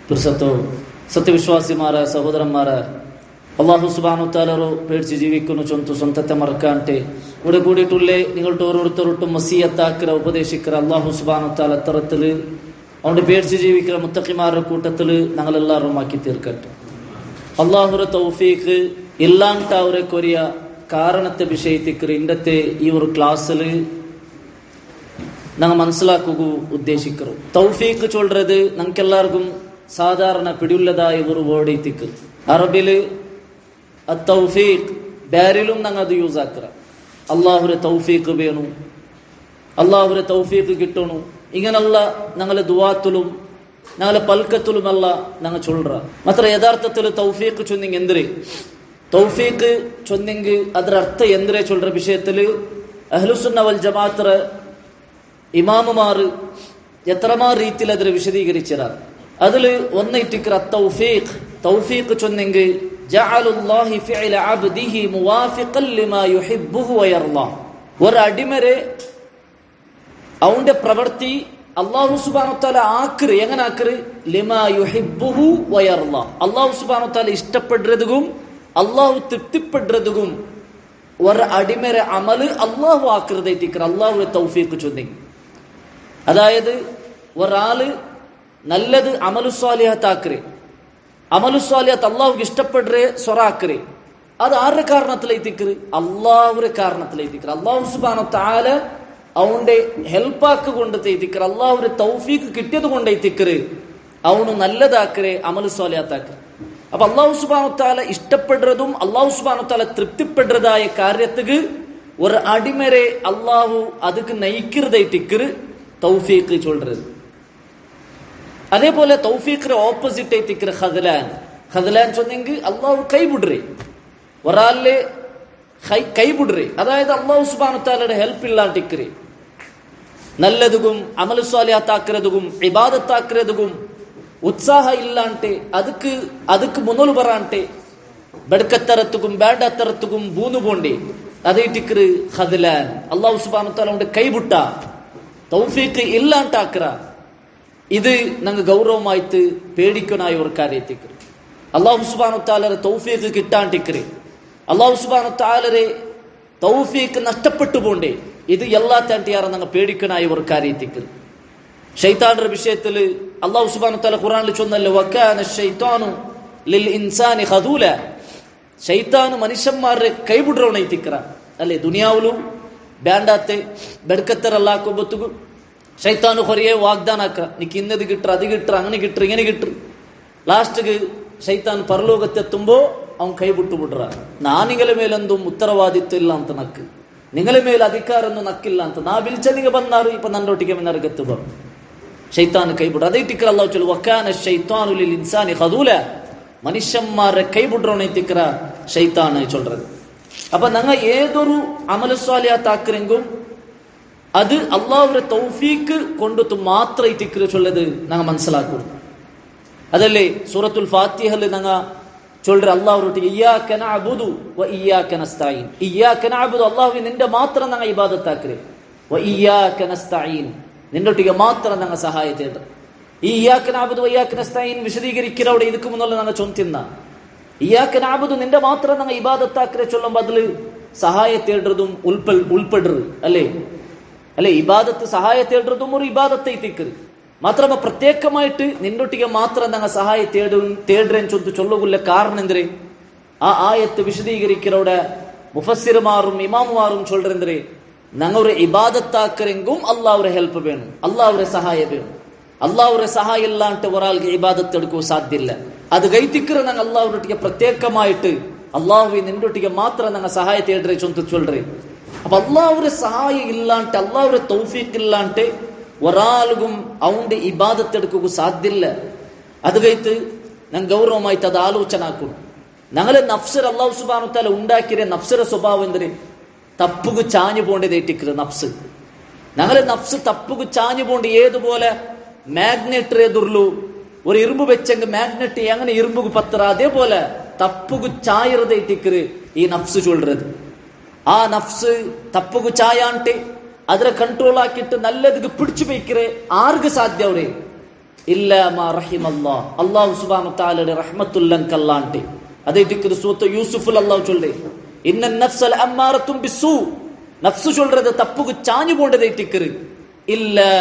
ಪುರುಸತ್ತು ಸತ್ಯವಿಶ್ವಾಸಿಮಾರ ಸಹೋದರಮ್ಮಾರ അള്ളാഹു സുബ്ഹാനഹു വതആല പേടിച്ച് ജീവിക്കുന്നു സ്വന്തത്തെ മറക്കാണ്ട് ഇവിടെ കൂടിയിട്ടുള്ളേ നിങ്ങളുടെ ഓരോരുത്തരോട്ടും വസിയത്താക്കിற ഉപദേശിக்கிற അള്ളാഹു സുബ്ഹാനഹു വതആല തരത്തിൽ അവന്റെ പേടിച്ച് ജീവിக்கிற മുത്തഖിമാരുടെ കൂട്ടത്തിൽ ഞങ്ങളെല്ലാവരും ആക്കി തീർക്കട്ടെ. അള്ളാഹുര തൗഫീഖ് ഇല്ലാണ്ട് അവരെ കൊറിയ കാരണത്തെ വിഷയത്തിക്കിற ഇന്നത്തെ ഈ ഒരു ക്ലാസ്സിൽ ഞങ്ങൾ മനസ്സിലാക്കുക ഉദ്ദേശിക്കുന്നു. തൗഫീഖ് ചൊല്றது ഞങ്ങൾക്കെല്ലാവർക്കും സാധാരണ പിടിയുള്ളതായ ഒരു വേർഡ് എത്തിക്ക്. അറബില് തൗഫീഖ് ബാരിലും ഞങ്ങൾ അത് യൂസ് ആക്കുക. അള്ളാഹുരെ തൗഫീഖ് വേണു, അള്ളാഹുരെ തൗഫീഖ് കിട്ടണു, ഇങ്ങനല്ല ഞങ്ങളെ ദുആത്തിലും ഞങ്ങളെ പൽക്കത്തിലുമല്ല ഞങ്ങൾ ചൊല്ലുക. മാത്ര യഥാർത്ഥത്തിൽ തൗഫീഖ് ചൊന്നിങ് എന്തിരെ, തൗഫീഖ് ചൊന്നിങ് ಅದರ ಅರ್ಥ ಎಂದ್ರೆ ಚೊಲ್ற ವಿಷಯದಲ್ಲಿ ಅಹ್ಲುಸುನ್ನ ವಲ್ ಜಮಾഅತರ ഇമാമുമാർ എത്രമാർ രീതിയിൽ അതിനെ വിശദീകരിച്ചതാണ്. അതിൽ ഒന്നിട്ടിക്കിற തൗഫീഖ്, തൗഫീഖ് ചൊന്നെങ്കിൽ ജഅലുല്ലാഹി ഫിഅല അബ്ദിഹി മുവാഫിഖൻ ലിമാ യുഹിബ്ബുഹു വയർളാ. ഒരു അടിമരെ അവന്റെ പ്രവൃത്തി അല്ലാഹു സുബ്ഹാനഹു വതആല ആക്കറ്, എങ്ങനെ ആക്കറ്, ലിമാ യുഹിബ്ബുഹു വയർളാ. അല്ലാഹു സുബ്ഹാനഹു വതആല ഇഷ്ടപ്പെടുന്നതും അല്ലാഹു തൃപ്തിപ്പെടുന്നതും ഒരു അടിമരെ അമല് അല്ലാഹു ആക്കറുതായിട്ടിക്കിற അല്ലാഹുവെ തൗഫീഖ് ചൊന്നെങ്കിൽ. അതായത് ഒരാള് നല്ലത് അമലുസ്വാലിഹത്താക്കരെ, അമലുസ്വാലിഹത്ത് അള്ളാഹുക്ക് ഇഷ്ടപ്പെടുറേ സ്വറാക്കരെ, അത് ആരുടെ കാരണത്തിലെത്തിക്കറ്, അള്ളാഹുടെ കാരണത്തിലെത്തിക്കറ്. അള്ളാഹു സുബ്ഹാനഹു വതആല അവന്റെ ഹെൽപ്പാക്ക് കൊണ്ട് എത്തിക്കറ്, അള്ളാഹുടെ തൗഫീഖ് കിട്ടിയത് കൊണ്ട് എത്തിക്കറ്, അവന് നല്ലതാക്കരെ, അമലുസ്വാലിഹത്താക്കരെ. അപ്പൊ അള്ളാഹു സുബ്ഹാനഹു വതആല ഇഷ്ടപ്പെടുന്നതും അള്ളാഹു സുബ്ഹാനഹു വതആല തൃപ്തിപ്പെടുന്നതായ കാര്യത്തിക്ക് ഒരു അടിമരെ അള്ളാഹു അതുക്ക് നയിக்கிறതായിട്ടിക്കറ് തൗഫീഖ് ചൊല്றது. അതേപോലെ തൗഫീഖിന്റെ ഓപ്പോസിറ്റ് ആയിട്ടിക്കിற ഖദ്ലാൻ. ഖദ്ലാൻ ചൊന്നെങ്കിൽ അള്ളാഹു കൈബിടുറേ, ഒരാളിലെ കൈബിടുറേ, അതായത് അള്ളാഹു സുബ്ഹാനഹു വതആലയുടെ ഹെൽപ്പ് ഇല്ലാണ്ടിക്കറേ. നല്ലതും അമലു സ്വാലിഹത്താക്കുന്നതും ഇബാദത്താക്കുന്നതും ഉത്സാഹ ഇല്ലാണ്ട് ಅದಕ್ಕೆ മുന്നോട്ട് പറയാണ്ട് ബെടക്കത്തരത്തുക്കും വേണ്ടാത്തരത്തുക്കും ബൂന്നു പോണ്ടേ, അതേറ്റിക്കിற ഖദ്ലാൻ. അള്ളാഹു സുബ്ഹാനഹു വതആല കൈബിട്ട തൗഫീഖ് ഇല്ലാണ്ടാക്കറ. ഇത് ഞങ്ങൾ ഗൗരവമായിട്ട് പേടിക്കനായ ഒരു കാര്യത്തിക്ക്. അള്ളാഹു സുബ്ഹാനഹു വതആലയുടെ തൗഫീഖ് കിട്ടാണ്ടിക്കറെ, അള്ളാഹു സുബ്ഹാനഹു വതആലയുടെ തൗഫീഖ് നഷ്ടപ്പെട്ടു പോണ്ടേ, ഇത് എല്ലാ തട്ടിയാറ് ഞങ്ങൾ പേടിക്കനായ ഒരു കാര്യത്തിക്ക്. ശൈത്താന്റെ വിഷയത്തിൽ അള്ളാഹു സുബ്ഹാനഹു വതആല ഖുർആനിൽ ചൊന്നല്ലോ, വകാന ശൈത്താനു ലിൽ ഇൻസാനി ഖദൂല. ശൈത്താൻ മനുഷ്യന്മാരെ കൈബിടുറവണൈത്തിക്കറ അല്ലേ. ദുനിയാവിലും ಬೇಂಡಾತೆ ಬೆಡ್ಕತ್ತರಲ್ಲಾಕೋಬತ್ತುಗು ಶೈತಾನು ಹೊರೆಯೇ ವಾಗ್ದಾನ ಹಾಕ, ನಿಕ್ ಇನ್ನದು ಗಿಟ್ರ ಅದು ಗಿಟ್ರ അങ്ങനെ ಗಿಟ್ರ ഇങ്ങനെ ಗಿಟ್ರು. ಲಾಸ್ಟ್ಗೆ ಶೈತಾನ್ ಪರಲೋಕത്തെ ತುಂಬೋ ಅವನ್ ಕೈ ಬಿಟ್ಟು ಬಿಡ್ರ. ನಾನಿಗಳ ಮೇಲೊಂದು ಉತ್ತರವಾದಿತ್ವ ಇಲ್ಲ ಅಂತ ನಕ್ಕು, ನಿಗಳ ಮೇಲೆ ಅಧಿಕಾರನ್ನು ನಕ್ಕಿಲ್ಲ ಅಂತ ನಾ ಬಿಲ್ಚನಿಗೆ ಬಂದಾರು ಇಪ್ಪ ನನ್ನೊಟ್ಟಿಗೆ ಬಂದಾರು ಗತ್ತು ಬರು. ಶೈತಾನ್ ಕೈ ಬಿಡ್ರ. ಅದೇ ಟಿಕ್ಕರ ಅಲ್ಲ ಚೊಲ್ಲು ವಕಾನ ಶೈತಾನು ಲಿಲ್ ಇನ್ಸಾನಿ ഖദൂല. മനുഷ്യന്മാരെ കൈ ಬಿಡ್ರೋಣ ಟಿಕ್ಕರ ಶೈತಾನ್ ചൊല്றது. അപ്പൊ ഞങ്ങൾ ഏതൊരു അമലസ്വാലിഹത്താക്കരെങ്കും അത് അള്ളാഹുവിന്റെ തൗഫീഖ് കൊണ്ടു മാത്രം ഇത്തിക്കറ് ചൊല്ലത് ഞങ്ങൾ മനസ്സിലാക്കുന്നു. അതല്ലേ സൂറത്തുൽ ഫാത്തിഹയിൽ ഞങ്ങൾ ചൊല്ലற അള്ളാഹുവിനൊട്ടിಗೆ ഇയ്യാക നഅ്ബുദു വ ഇയ്യാക നസ്തഈൻ. ഇയ്യാക നഅ്ബുദു അള്ളാഹുവേ നിന്റെ മാത്രം ഞങ്ങൾ ഇബാദത്താക്കരെ, വ ഇയ്യാക നസ്തഈൻ നിന്നൊട്ടിಗೆ മാത്രം ഞങ്ങൾ സഹായ തേട. ഈ ഇയ്യാക നഅ്ബുദു വ ഇയ്യാക നസ്തഈൻ വിശദീകരിக்கிறവിടെ ಇದಕ್ಕೆ മുന്നല്ല ഞങ്ങൾ ചൊന്തിന്ന ഇയ്യാക നഅ്ബുദു നിന്റെ മാത്രം ഞങ്ങൾ ഇബാദത്താക്കരെ ചൊല്ലും ബദല് സഹായ തേടുന്നതും ഉൾപ്പെടുന്നത് അല്ലേ. അല്ലെ ഇബാദത്ത് സഹായ തേടുന്നതും ഒരു ഇബാദത്തെ എത്തിക്കരുത്. മാത്രമല്ല പ്രത്യേകമായിട്ട് നിന്നൊട്ടിಗೆ മാത്രം ഞങ്ങൾ സഹായ തേടുறேன்னு ചൊല്ലുകയുള്ള കാരണം എന്തിരെ, ആ ആയത്ത് വിശദീകരിக்கிறവിടെ മുഫസ്സിർമാരും ഇമാമുമാരും ചൊല്ലുറെന്തരെ, ഞങ്ങളുടെ ഇബാദത്താക്കരെങ്കും അള്ളാഹുരെ ഹെൽപ്പ് വേണം, അള്ളാഹുരെ സഹായ വേണം. അള്ളാഹുരെ സഹായം ഇല്ലാണ്ട് ഒരാൾക്ക് ഇബാദത്ത് എടുക്കുക സാധ്യമില്ല. അത് കൈത്തിക്കറ ഞങ്ങൾ അള്ളാഹുരൊട്ടിಗೆ പ്രത്യേകമായിട്ട് അള്ളാഹുവെ നിന്നൊട്ടിಗೆ മാത്രം ഞങ്ങൾ സഹായ തേടുறே ചൊല്ലുറേ. അപ്പൊ അള്ളാഹുരെ സഹായം ഇല്ലാണ്ട് അള്ളാഹുരെ തൗഫീഖ് ഇല്ലാണ്ട് ഒരാൾക്കും അവന്റെ ഇബാദത്ത് എടുക്കുക സാധ്യമില്ല. അത് കഴിത്ത് ഞാൻ ഗൗരവമായിട്ട് അത് ആലോചന ആക്കുന്നു. ഞങ്ങളെ നഫ്സർ അള്ളാഹു സുബ്ഹാനഹു വതആല ഉണ്ടാക്കിയ നഫ്സര സ്വഭാവം എന്തിന്, തപ്പുകു ചാഞ്ഞു പോണ്ടേറ്റിക്കറ് നഫ്സ്. ഞങ്ങളെ നഫ്സ് തപ്പുകു ചാഞ്ഞു പോണ്ട്. ഏതുപോലെ മാഗ്നെറ്റ് എതിർലു ഒരു ഇരുമ്പ് വെച്ചെങ്കിൽ മാഗ്നെറ്റ് എങ്ങനെ ഇരുമ്പുകു പത്ര, അതേപോലെ തപ്പുകു ചായറതേറ്റിക്കറ് ഈ നഫ്സ് ചൊല്ലുறது. ആ നഫ്സ് തപ്പുകു ചായാണ്ട് ಅದರ ಕಂಟ್ರೋಲ್ ಹಾಕಿಟ್ಟು ನಲ್ಲದಕ್ಕೆ ಪಿಡಿಚು ಬೇಕಿರೆ ಆರ್ಗ ಸಾಧ್ಯ ಅವ್ರೆ. ഇല്ലാ മാ റഹിമല്ലാഹ്, അല്ലാഹു സുബ്ഹാനഹു തആലയുടെ റഹ്മത്തുല്ലങ്കല്ലാണ്ടെ. അതേ ദിക്ർ സൂറത്ത് യൂസുഫിൽ അല്ലാഹു சொல்றே, ഇന്ന നഫ്സൽ അമ്മാറത്തും ബിസ്സൂ, നഫ്സ് சொல்றது தப்புக்கு சாஞ்சு போண்டதே திக்ர். ഇല്ലാ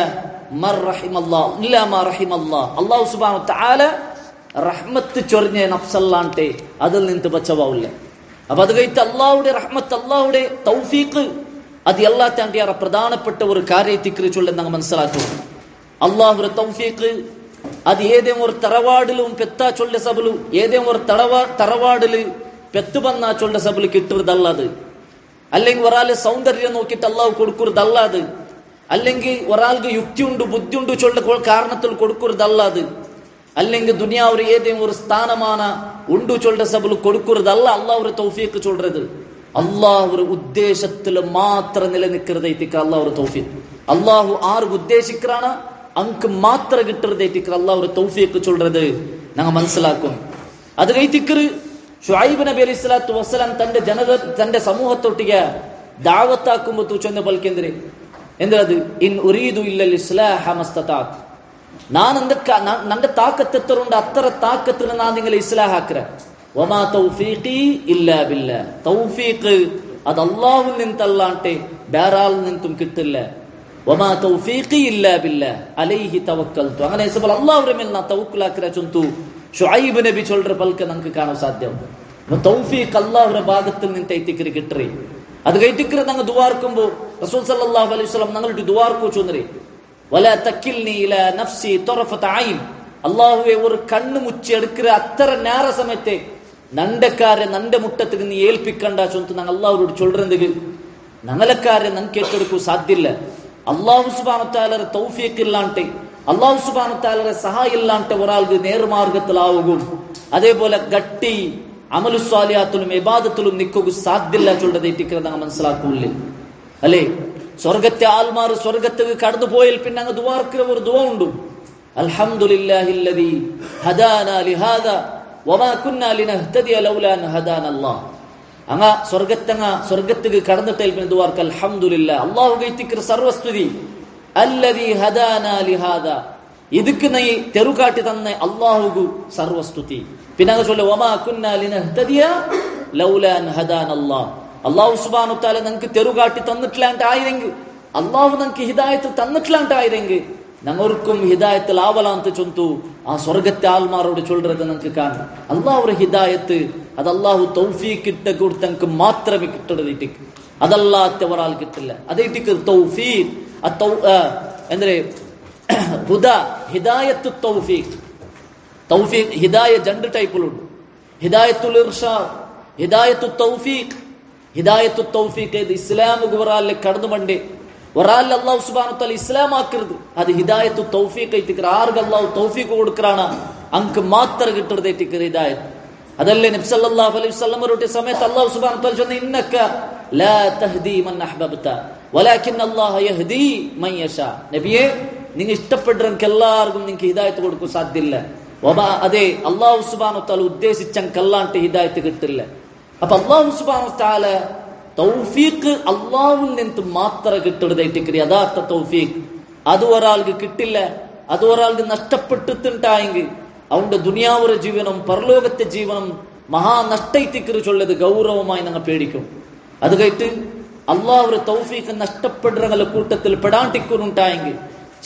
മാ റഹിമല്ലാഹ്, ഇല്ലാ മാ റഹിമല്ലാഹ്, അല്ലാഹു സുബ്ഹാനഹു തആല റഹ്മത്ത് ചൊരിഞ്ഞ നഫ്സല്ലാണ്ടെ, അതിൽ നിന്ന് ബച്ചവാവില്ല. അപ്പൊ അത് കഴിഞ്ഞിട്ട് അള്ളാഹുടെ റഹ്മത്ത്, അള്ളാഹുടെ തൗഫീഖ്, അത് എല്ലാ താണ്ടിയാറ പ്രധാനപ്പെട്ട ഒരു കാര്യത്തെ കുറിച്ചുള്ള നമ്മൾ മനസ്സിലാക്കും. അള്ളാഹുടെ തൗഫീഖ് അത് ഏതെങ്കിലും ഒരു തറവാടിലും പെത്താ ചൊല്ല സബലു, ഏതെങ്കിലും ഒരു തറവാടില് പെത്ത് വന്നാ ചൊല്ല സബല് കിട്ടുന്നതല്ലാത്, അല്ലെങ്കിൽ ഒരാളെ സൗന്ദര്യം നോക്കിയിട്ട് അള്ളാഹു കൊടുക്കുന്നതല്ലാത്, അല്ലെങ്കിൽ ഒരാൾക്ക് യുക്തിയുണ്ട് ബുദ്ധിയുണ്ട് ചൊല്ല കാരണത്തിൽ കൊടുക്കുന്നതല്ലാത്, അല്ലെങ്കിൽ ദുനിയാവിൽ ഏതെങ്കിലും ഒരു സ്ഥാനമാന ഉണ്ടു ചൊല്ല സബല് കൊടുക്കുന്നതല്ല അള്ളാഹുടെ തൗഫീഖ് ചൊല്றது. അള്ളാഹുടെ ഉദ്ദേശത്തിൽ മാത്രം നിലനിൽക്കുന്നതായിട്ടിക്ക അള്ളാഹുടെ തൗഫീഖ്. അള്ളാഹു ആർക്ക് ഉദ്ദേശിക്കാണ് അങ്ക് മാത്രം കിട്ടുന്നതായിട്ടിക്ക അള്ളാഹുടെ തൗഫീഖ് ചൊല്றது ഞങ്ങൾ മനസ്സിലാക്കും. അത് കഴിഞ്ഞിട്ട് ഷുഐബ് നബി അലൈഹി സ്വലാത്തു വസ്സലാം തന്റെ സമൂഹത്തൊട്ടിಗೆ ദാവത്താക്കുമ്പോൾ ചൊന്ന പൽക്കെಂದ್ರೆ ಎಂದ್ರದು ಇನ್ ಉರೀದು ಇಲ್ಲಲ್ ಇಸ್ಲಾಹ ಮಸ್ತತಾತ್, ನಾನು ನನ್ನ ತಾಕತ್ತೆತ್ತರುಂಡು ಅತ್ತರ ತಾಕತ್ತಿನ ನಾನು ನಿಂಗೆ ಇಸ್ಲಾಹ ಹಾಕ್ರೆ. ವಮಾ ತೌಫೀಕಿ ಇಲ್ಲಾ ಬಿಲ್ಲಾ, ತೌಫೀಕ್ ಅದು ಅಲ್ಲಾಹು ನಿಂತಲ್ಲ ಅಂಟೆ ಬೇರಾಲ್ ನಿಂತು ಕಿಟ್ಟಿಲ್ಲ. ವಮಾ ತೌಫೀಕಿ ಇಲ್ಲಾ ಬಿಲ್ಲಾ ಅಲೈಹಿ ತವಕ್ಕಲ್ತು, അങ്ങനെ സബൽ അല്ലാഹുവിന്റെ മേൽ ഞാൻ തവക്കുൽ ആക്കിര ചൊന്തു ഷുഐബ് നബി ചൊല്ലற പൽಕ നമുക്ക് കാണാൻ സാധ്യം. തൗഫീഖ് അല്ലാഹുവിന്റെ ഭാഗത്തിൽ നിന്ന് എത്തിക്കറി കിട്ടറി. അത് കഴിഞ്ഞിട്ട് ഞങ്ങൾ ദുആർക്കുമ്പോൾ റസൂൽ സല്ലല്ലാഹു അലൈഹി വസല്ലം ഞങ്ങളുടെ ദുആർക്കു ചൊന്നറി, വലാ തക്കിൽനി ഇലാ നഫ്സി തറഫത ഐൻ, അല്ലാഹുവേ ഒരു കണ്ണ് മുച്ചി എടുക്കിற അത്ര നേര സമയത്തെ നണ്ടക്കാരെ നന്റെ മുട്ടത്തിക്ക് നീ ഏൽപ്പിക്കണ്ട ചൊന്തു ഞങ്ങൾ അല്ലാഹുവോട് ചൊല്ലുന്നെങ്കിൽ ഞങ്ങളക്കാരെ ഞങ്ങൾക്ക് ഏറ്റെടുക്കാൻ സാധ്യല്ല. അല്ലാഹു സുബ്ഹാനഹു വ തആലയുടെ തൗഫീഖ് ഇല്ലാണ്ടെ, അല്ലാഹു സുബ്ഹാനഹു വ തആലയുടെ സഹായം ഇല്ലാണ്ടെ ഒരാൾക്ക് നേർമാർഗത്തിലാവുകയും അതേപോലെ ഗട്ടി അമലു സ്വാലിഹാത്തിലും ഇബാദത്തിലും നിൽക്കുക സാധ്യല്ല ചൊല്ലതായിട്ട് ഞങ്ങൾ മനസ്സിലാക്കൂല്ലേ അല്ലേ? സ്വർഗത്തെ ആൽമാർ സ്വർഗത്തേക്ക് കടന്നു പോയാൽ പിന്നെ അങ്ങ് ദുആർക്കിற ഒരു ദുആ ഉണ്ട്, അൽഹംദുലില്ലാഹില്ലദീ ഹദാനാ ലിഹാദാ വമാ കുന്നാ ലിനഹ്തദിയ ലൗലാ അൻ ഹദാനല്ലാഹ്. അങ്ങ സ്വർഗത്തേക്ക് കടന്നിട്ടേൽ പിന്നെ ദുആർക്ക് അൽഹംദുലില്ലാഹ്, അല്ലാഹു ഗൈത്തിക്കിற സർവസ്തുതി, അല്ലദീ ഹദാനാ ലിഹാദാ, ಇದಕ್ಕೆ ನೈ ತೆರುಕಾಟಿ ತನ್ನೆ ಅಲ್ಲಾಹುಗು ಸರ್ವಸ್ತುತಿ. പിന്നെ അങ്ങ് ചൊല്ല വമാ കുന്നാ ലിനഹ്തദിയ ലൗലാ അൻ ഹദാനല്ലാഹ്, അല്ലാഹു സുബ്ഹാനഹു വ തആല നമുക്ക് തെരുകാട്ടി തന്നിട്ടില്ലാണ്ടായിരുന്നെങ്കിൽ, അല്ലാഹു നമുക്ക് ഹിദായത്ത് തന്നിട്ടില്ലാണ്ടായിരുന്നെങ്കിൽ ഞങ്ങൾക്കും ഹിദായത്തിൽ ആവലാന്ത് ചൊന്തു ആ സ്വർഗത്തെ ആൽമാരോട് ചൊല്ലறது നമുക്ക് കാണാം. അല്ലാഹുവിന്റെ ഹിദായത്ത് അത് അല്ലാഹു തൗഫീഖ് ഇട്ട കൊടുത്തങ്ങൾക്ക് മാത്രമേ കിട്ടുന്നത്, അതല്ലാത്ത ഒരാൾ കിട്ടില്ല. അതേറ്റിക്ക് തൗഫീഖ് ಅಂದ್ರೆ ഹുദാ ഹിദായത്തു തൗഫീഖ്. തൗഫീഖ് ഹിദായ രണ്ട് ടൈപ്പിലുണ്ട്, ഹിദായത്തുൽ ഇർഷാദ്, ഹിദായത്തു തൗഫീഖ്. ഹിദായത്തു തൗഫീഖ് ഇത് ഇസ്ലാമുക്ക് ഒരാളിലെ കടന്നു പണ്ടേ ഒരാളിൽ അല്ലാഹു സുബ്ഹാനഹു വ തആല ഇസ്ലാം ആക്കരുത്, അത് ഹിദായത്തു തൗഫീഖ് ആയിട്ട് ആർക്ക് അല്ലാഹു തൗഫീഖ് കൊടുക്കറാണ് അങ്ക് മാത്രം കിട്ടുന്നതായിട്ട് ഹിദായത്ത്. അതല്ലേ നബി സല്ലല്ലാഹു അലൈഹി വസല്ലം റൂട്ടിയ സമയത്ത് അല്ലാഹു സുബ്ഹാനഹു വ തആല ചൊന്ന ഇന്നക ലാ തഹ്ദി മൻ അഹ്ബബ്ത വലാകിൻ അല്ലാഹു യഹ്ദി മൻ യശാ, നബിയേ നിങ്ങൾ ഇഷ്ടപ്പെടുന്നവർക്ക് എല്ലാവർക്കും നിങ്ങൾക്ക് ഹിദായത്ത് കൊടുക്കാൻ സാധ്യല്ല. അതെ അല്ലാഹു സുബ്ഹാനഹു വ തആല ഉദ്ദേശിച്ചങ്കല്ലാണ്ട് ഹിദായത്ത് കിട്ടില്ല. അപ്പൊ അല്ലാഹു സുബ്ഹാനഹു വ തആല തൗഫീഖ് അല്ലാഹുവിൽ നിന്ന് മാത്രം കിട്ടുന്നതായിട്ട് യഥാർത്ഥ തൗഫീഖ്. അത് ഒരാൾക്ക് കിട്ടില്ല, അത് ഒരാൾക്ക് നഷ്ടപ്പെട്ടിട്ടുണ്ടായെങ്കിൽ അവന്റെ ദുനിയാവുടെ ജീവനം പരലോകത്തെ ജീവനം മഹാനഷ്ടത്തിക്കറി ചൊല്ലത് ഗൗരവമായി ഞങ്ങൾ പേടിക്കും. അത് കഴിഞ്ഞിട്ട് അല്ലാഹുവിന്റെ തൗഫീഖ് നഷ്ടപ്പെടുന്ന കൂട്ടത്തിൽ പെടാണ്ടിക്കുന്നുണ്ടായെങ്കിൽ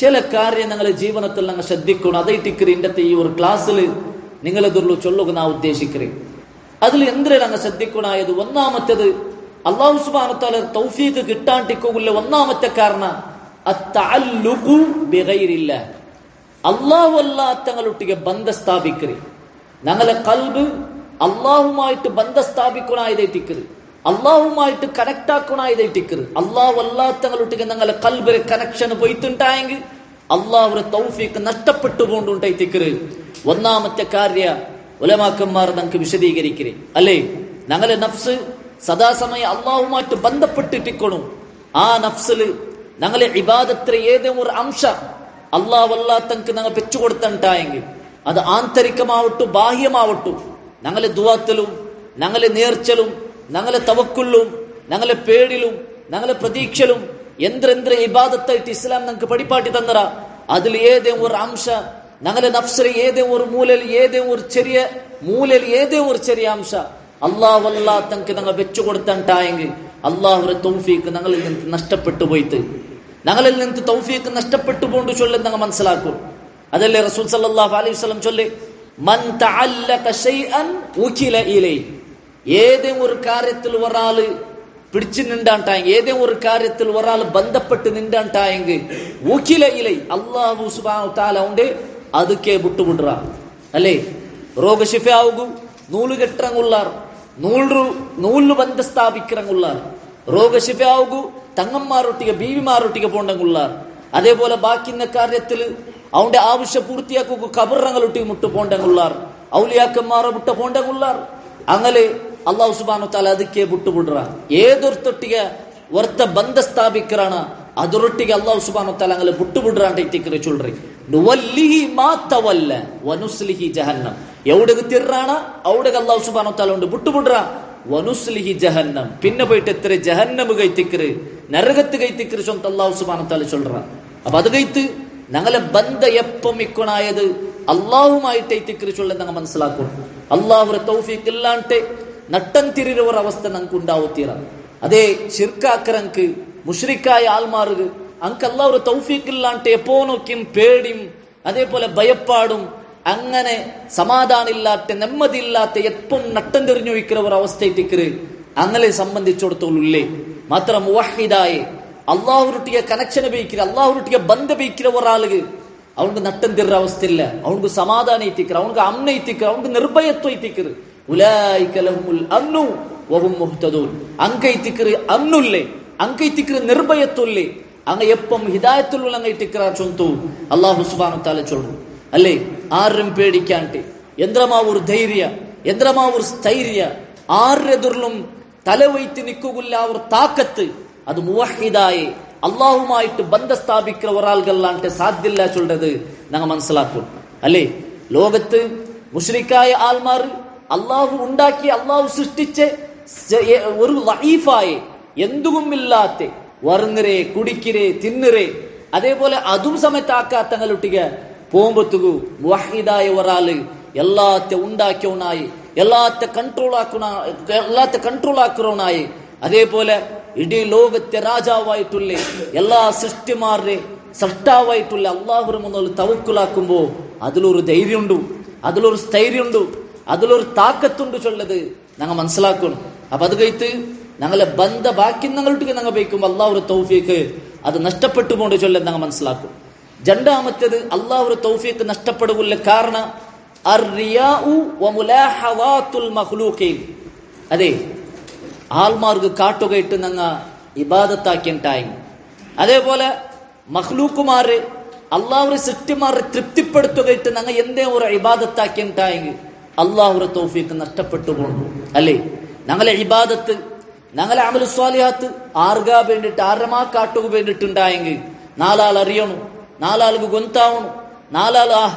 ചില കാര്യം ഞങ്ങളുടെ ജീവിതത്തിൽ ഞങ്ങൾ ശ്രദ്ധിക്കണം. അതായിട്ട് ഇന്നത്തെ ഈ ഒരു ക്ലാസ്സിൽ നിങ്ങളെതിരുള്ള ചൊല്ലുക നാ ഉദ്ദേശിക്കേ. അതിൽ എന്തിനാ ഞങ്ങൾ ശ്രദ്ധിക്കണായത്? ഒന്നാമത്തേത് അല്ലാഹു സുബ്ഹാനഹു വ തആല തൗഫീഖ് കിട്ടാണ്ടിക്കുള്ള ഒന്നാമത്തെ കാരണം അത്തഅല്ലുഖു ബിഗൈരില്ലാഹ്, അല്ലാഹു അല്ലാത്തങ്ങളൊട്ടിಗೆ ബന്ധ സ്ഥാപിക്കറി. ഞങ്ങളെ കൽബ് അല്ലാഹുമായിട്ട് ബന്ധ സ്ഥാപിക്കണായതായിട്ടിക്കറ്, അള്ളാഹുമായിട്ട് കണക്ട് ആക്കണായതായിട്ടിക്കറ്. അള്ളാഹു അല്ലാത്തങ്ങളൊട്ടിಗೆ ഞങ്ങളെ കൽബിലെ കണക്ഷൻ പോയിട്ടുണ്ടായെങ്കിൽ അള്ളാഹുവിന്റെ തൗഫീഖ് നഷ്ടപ്പെട്ടു കൊണ്ടുണ്ടായിട്ടിക്കറ്. ഒന്നാമത്തെ കാര്യ ഉലമാക്കന്മാർ നമുക്ക് വിശദീകരിക്കേ അല്ലേ? ഞങ്ങളെ നഫ്സ് സദാസമയം അള്ളാഹുമായിട്ട് ബന്ധപ്പെട്ടിട്ടിക്കണം. ആ നഫ്സില് ഞങ്ങളെ ഇബാദത്തിലെ ഏതെങ്കിലും ഒരു അംശ അള്ളാഹു അല്ലാത്തങ്ങൾക്ക് ഞങ്ങൾ വെച്ചുകൊടുത്തുണ്ടായെങ്കിൽ അത് ആന്തരികമാവട്ടും ബാഹ്യമാവട്ടും ഞങ്ങളെ ദുആത്തിലും ഞങ്ങളെ നേർച്ചലും ഞങ്ങളെ തവക്കുലും ഞങ്ങളെ പേടിലും ഞങ്ങളെ പ്രതീക്ഷലും എന്തെന്ത്ര ഇബാദത്തായിട്ട് ഇസ്ലാം ഞങ്ങൾക്ക് പഠിപ്പാട്ടി തന്നറ. അതിൽ ഏതെങ്കിലും ഒരു അംശ ഞങ്ങളുടെ നഫ്സിലെ ഏതേ ഒരു ചെറിയ അംശ അള്ളാഹു തങ്ങൾക്ക് ഞങ്ങൾ വെച്ചു കൊടുത്തണ്ടായെങ്കിൽ അള്ളാഹുടെ തൗഫീഖ് ഞങ്ങളിൽ നിന്ന് നഷ്ടപ്പെട്ടു പോയിട്ട് ഞങ്ങളിൽ നിന്ന് തൗഫീഖ് നഷ്ടപ്പെട്ടു പോണ്ട് ചൊല്ലി ഞങ്ങൾ മനസ്സിലാക്കും. അതല്ലേ റസൂൽ സല്ലല്ലാഹു അലൈഹി വസല്ലം ചൊല്ലി, മൻ തഅല്ലക ശൈഅൻ ഉകില ഇലൈ. ഏതെങ്കിലും ഒരു കാര്യത്തിൽ ഒരാള് പിടിച്ചു നിണ്ടാണ്ടായെങ്കിൽ, ഏതെങ്കിലും ഒരു കാര്യത്തിൽ ഒരാൾ ബന്ധപ്പെട്ട് നിണ്ടാണ്ടായെങ്കിൽ ഉകില ഇലൈ, അള്ളാഹു സുബ്ഹാനഹു വതആല ഉണ്ട് ಅದಕ್ಕೆ ಬಿಟ್ಟು ಬಿಡ್ರ ಅಲ್ಲೇ ರೋಗ ಶಿಫೆ ಆಗುಗು ನೂಲು ಗೆಟ್ಟರಂಗುಲ್ಲಾರ್ ನೂಲು ಬಂದ സ്ഥാപിക്കರಂಗುಲ್ಲಾರ್ ರೋಗ ಶಿಫೆ ಆಗುಗು തങ്ങന്മാരൊട്ടിಗೆ ബീവിമാരൊട്ടിಗೆ പോണ്ടെങ്കുള്ളാർ. അതേപോലെ ബാക്കിന്ന കാര്യത്തിൽ അവന്റെ ആവശ്യ പൂർത്തിയാക്കു കബറങ്ങളൊട്ടിಗೆ മുട്ടു പോണ്ടെങ്കുള്ളാർ, ഔലിയാക്കന്മാരെ വിട്ട പോണ്ടെങ്കുള്ളാർ. അങ്ങനെ അള്ളാഹു സുബ്ഹാനഹു വതആല ಅದಕ್ಕೆ ಬಿಟ್ಟು ಬಿಡ್ರ. ഏതൊരുത്തൊട്ടിಗೆ ವರ್ತ ಬಂದ സ്ഥാപിക്കറാണ് ಅದರೊಟ್ಟಿಗೆ ಅಲ್ಲಾಹು ಸುಬ್ಹಾನಹು ವ ತಆಲಾ ಅಂಗಲೆ ಬಿಟ್ಟು ಬಿಡ್ರ ಅಂತ ಇತ್ತಿಕ್ರೆ ಚೊಲ್ರಿ. ನುವಲ್ಲಿಹಿ ಮಾ ತವಲ್ಲ ವನುಸ್ಲಿಹಿ ಜಹನ್ನಂ. ಎವಡೆಗೆ ತಿರ್ರಾಣ ಅವಡೆಗೆ ಅಲ್ಲಾಹು ಸುಬ್ಹಾನಹು ವ ತಆಲಾ ಉಂಡು ಬಿಟ್ಟು ಬಿಡ್ರ. ವನುಸ್ಲಿಹಿ ಜಹನ್ನಂ, പിന്നെ പോയിട്ട് എത്ര ജഹന്നമ് കൈത്തിക്കറ്, നരകത്ത് കൈത്തിക്കറ് ചൊന്ത അല്ലാഹു സുബ്ഹാനഹു വ തആല ചൊല്റ. അപ്പൊ അത് കൈത്ത് ഞങ്ങളെ ബന്ധ എപ്പം ഇക്കണായത് അള്ളാഹുമായിട്ട് എത്തിക്കറ് ചൊല്ലം ഞങ്ങൾ മനസ്സിലാക്കും. അള്ളാഹുടെ തൗഫീഖ് ഇല്ലാണ്ട് നട്ടം തിരിരവർ അവസ്ഥ ഞങ്ങൾക്ക് ഉണ്ടാവുത്തീറ. അതേ ശിർക്കാക്കറങ്ക് മുശ്രിക്കായ ആൾമാർക്ക് അങ്ക് അല്ലാഹുടെ തൗഫീഖ് ഇല്ലാണ്ട് എപ്പോ നോക്കിയും പേടിയും അതേപോലെ ഭയപ്പാടും അങ്ങനെ സമാധാനം ഇല്ലാത്ത നെമ്മതിയില്ലാത്ത എപ്പം നട്ടം തിരിഞ്ഞു വയ്ക്കുന്ന ഒരു അവസ്ഥ എത്തിക്കറ് അങ്ങനെ സംബന്ധിച്ചിടത്തോളൂല്ലേ. മാത്രം മുവഹിദായി അള്ളാഹുരുട്ടിയെ കണക്ഷൻ ഉപയോഗിക്കുക, അള്ളാഹുരുട്ടിയെ ബന്ധ ഉപയോഗിക്കുന്ന ഒരാൾക്ക് അവർക്ക് നട്ടം തിരിഞ്ഞ അവസ്ഥ ഇല്ല. അവർക്ക് സമാധാനം എത്തിക്കറ്, അവർക്ക് അമ്മ എത്തിക്കറ്, അവർക്ക് നിർഭയത്വം എത്തിക്കറ്. ഉലൈക ലഹുമുൽ അംനു വഹും മുഹ്തദൂൻ. അങ്കൈത്തിക്കറ് അംനുല്ലേ, അങ്കൈത്തിക്കറ് നിർഭയത്വല്ലേ, അങ്ങ എപ്പം ഹിദായത്തുള്ള അങ്ങൈത്തിക്കറ ചൊന്തു അല്ലാഹു സുബ്ഹാനഹു വ തആല ചൊല്ലും അല്ലേ. ആരും പേടിക്കാണ്ട് യന്ത്രമാ ഒരു ധൈര്യ, യന്ത്രമാ ഒരു സ്ഥൈര്യ, ആരെതിർലും തലവൈത്ത് നിൽക്കുകില്ല ഒരു താക്കത്ത്. അത് മുവഹിദായി അള്ളാഹുമായിട്ട് ബന്ധ സ്ഥാപിക്കുന്ന ഒരാൾക്കല്ലാണ്ട് സാധ്യല്ല ചൊല്ലത് ഞങ്ങൾ മനസ്സിലാക്കും അല്ലേ. ലോകത്ത് മുശ്രിക്കായ ആൾമാർ അള്ളാഹു ഉണ്ടാക്കി അള്ളാഹു സൃഷ്ടിച്ച് ഒരു ലഈഫായി എന്തുമില്ലാത്ത വറുങ്ങരേ കുടിക്കരേ തിന്നരേ അതേപോലെ അതും സമയത്താക്കാ തങ്ങളൊട്ടിಗೆ പോകുമ്പത്തുകു മുവഹിദായ ഒരാള് എല്ലാത്തെ ഉണ്ടാക്കിയവനായി എല്ലാത്തെ കൺട്രോൾ ആക്കുന്നവനായി അതേപോലെ ഇടീ ലോകത്തെ രാജാവായിട്ടുള്ള എല്ലാ സൃഷ്ടിമാരുടെ സൃഷ്ടാവായിട്ടുള്ള അള്ളാഹുവിന്റെ മുന്നിൽ തവക്കുലാക്കുമ്പോ അതിലൊരു ധൈര്യമുണ്ട്, അതിലൊരു സ്ഥൈര്യമുണ്ട്, അതിലൊരു താക്കത്തുണ്ട് ചൊല്ലത് ഞങ്ങൾ മനസ്സിലാക്കണം. അപ്പൊ അത് കഴിത്ത് ഞങ്ങളെ ബന്ധ ബാക്കി ഞങ്ങളൊട്ടിಗೆ ഞങ്ങൾ ബേക്കുമ്പോ അള്ളാഹുവിന്റെ തൗഫീഖ് അത് നഷ്ടപ്പെട്ടു കൊണ്ട് ചൊല്ലം ഞങ്ങൾ മനസ്സിലാക്കും. രണ്ടാമത്തേത് അള്ളാഹുവിന്റെ തൗഫീഖ് നഷ്ടപ്പെടുകയില്ല കാരണം അതെ ആൾമാർക്ക് കാട്ടുകയിട്ട് ഞങ്ങ ഇബാദത്താക്കിണ്ടായി. അതേപോലെ മഖ്ലൂക്കുമാര് അള്ളാഹുടെ സൃഷ്ടിമാരെ തൃപ്തിപ്പെടുത്തുകയിട്ട് ഞങ്ങ എന്തേ ഒരു ഇബാദത്താക്കിണ്ടായെങ്കിൽ അള്ളാഹുടെ തൗഫീഖ് നഷ്ടപ്പെട്ടു പോകുന്നു അല്ലേ. ഞങ്ങളെ ഇബാദത്ത് ഞങ്ങളെ അമലു സ്വാലിഹാത്ത് ആർഗാ വേണ്ടിട്ട് ആരമാ കാട്ടുക വേണ്ടിട്ടുണ്ടായെങ്കിൽ നാലാൾ അറിയണം, നാലാൾക്ക് ഗൊന്താവണം, നാലാൾ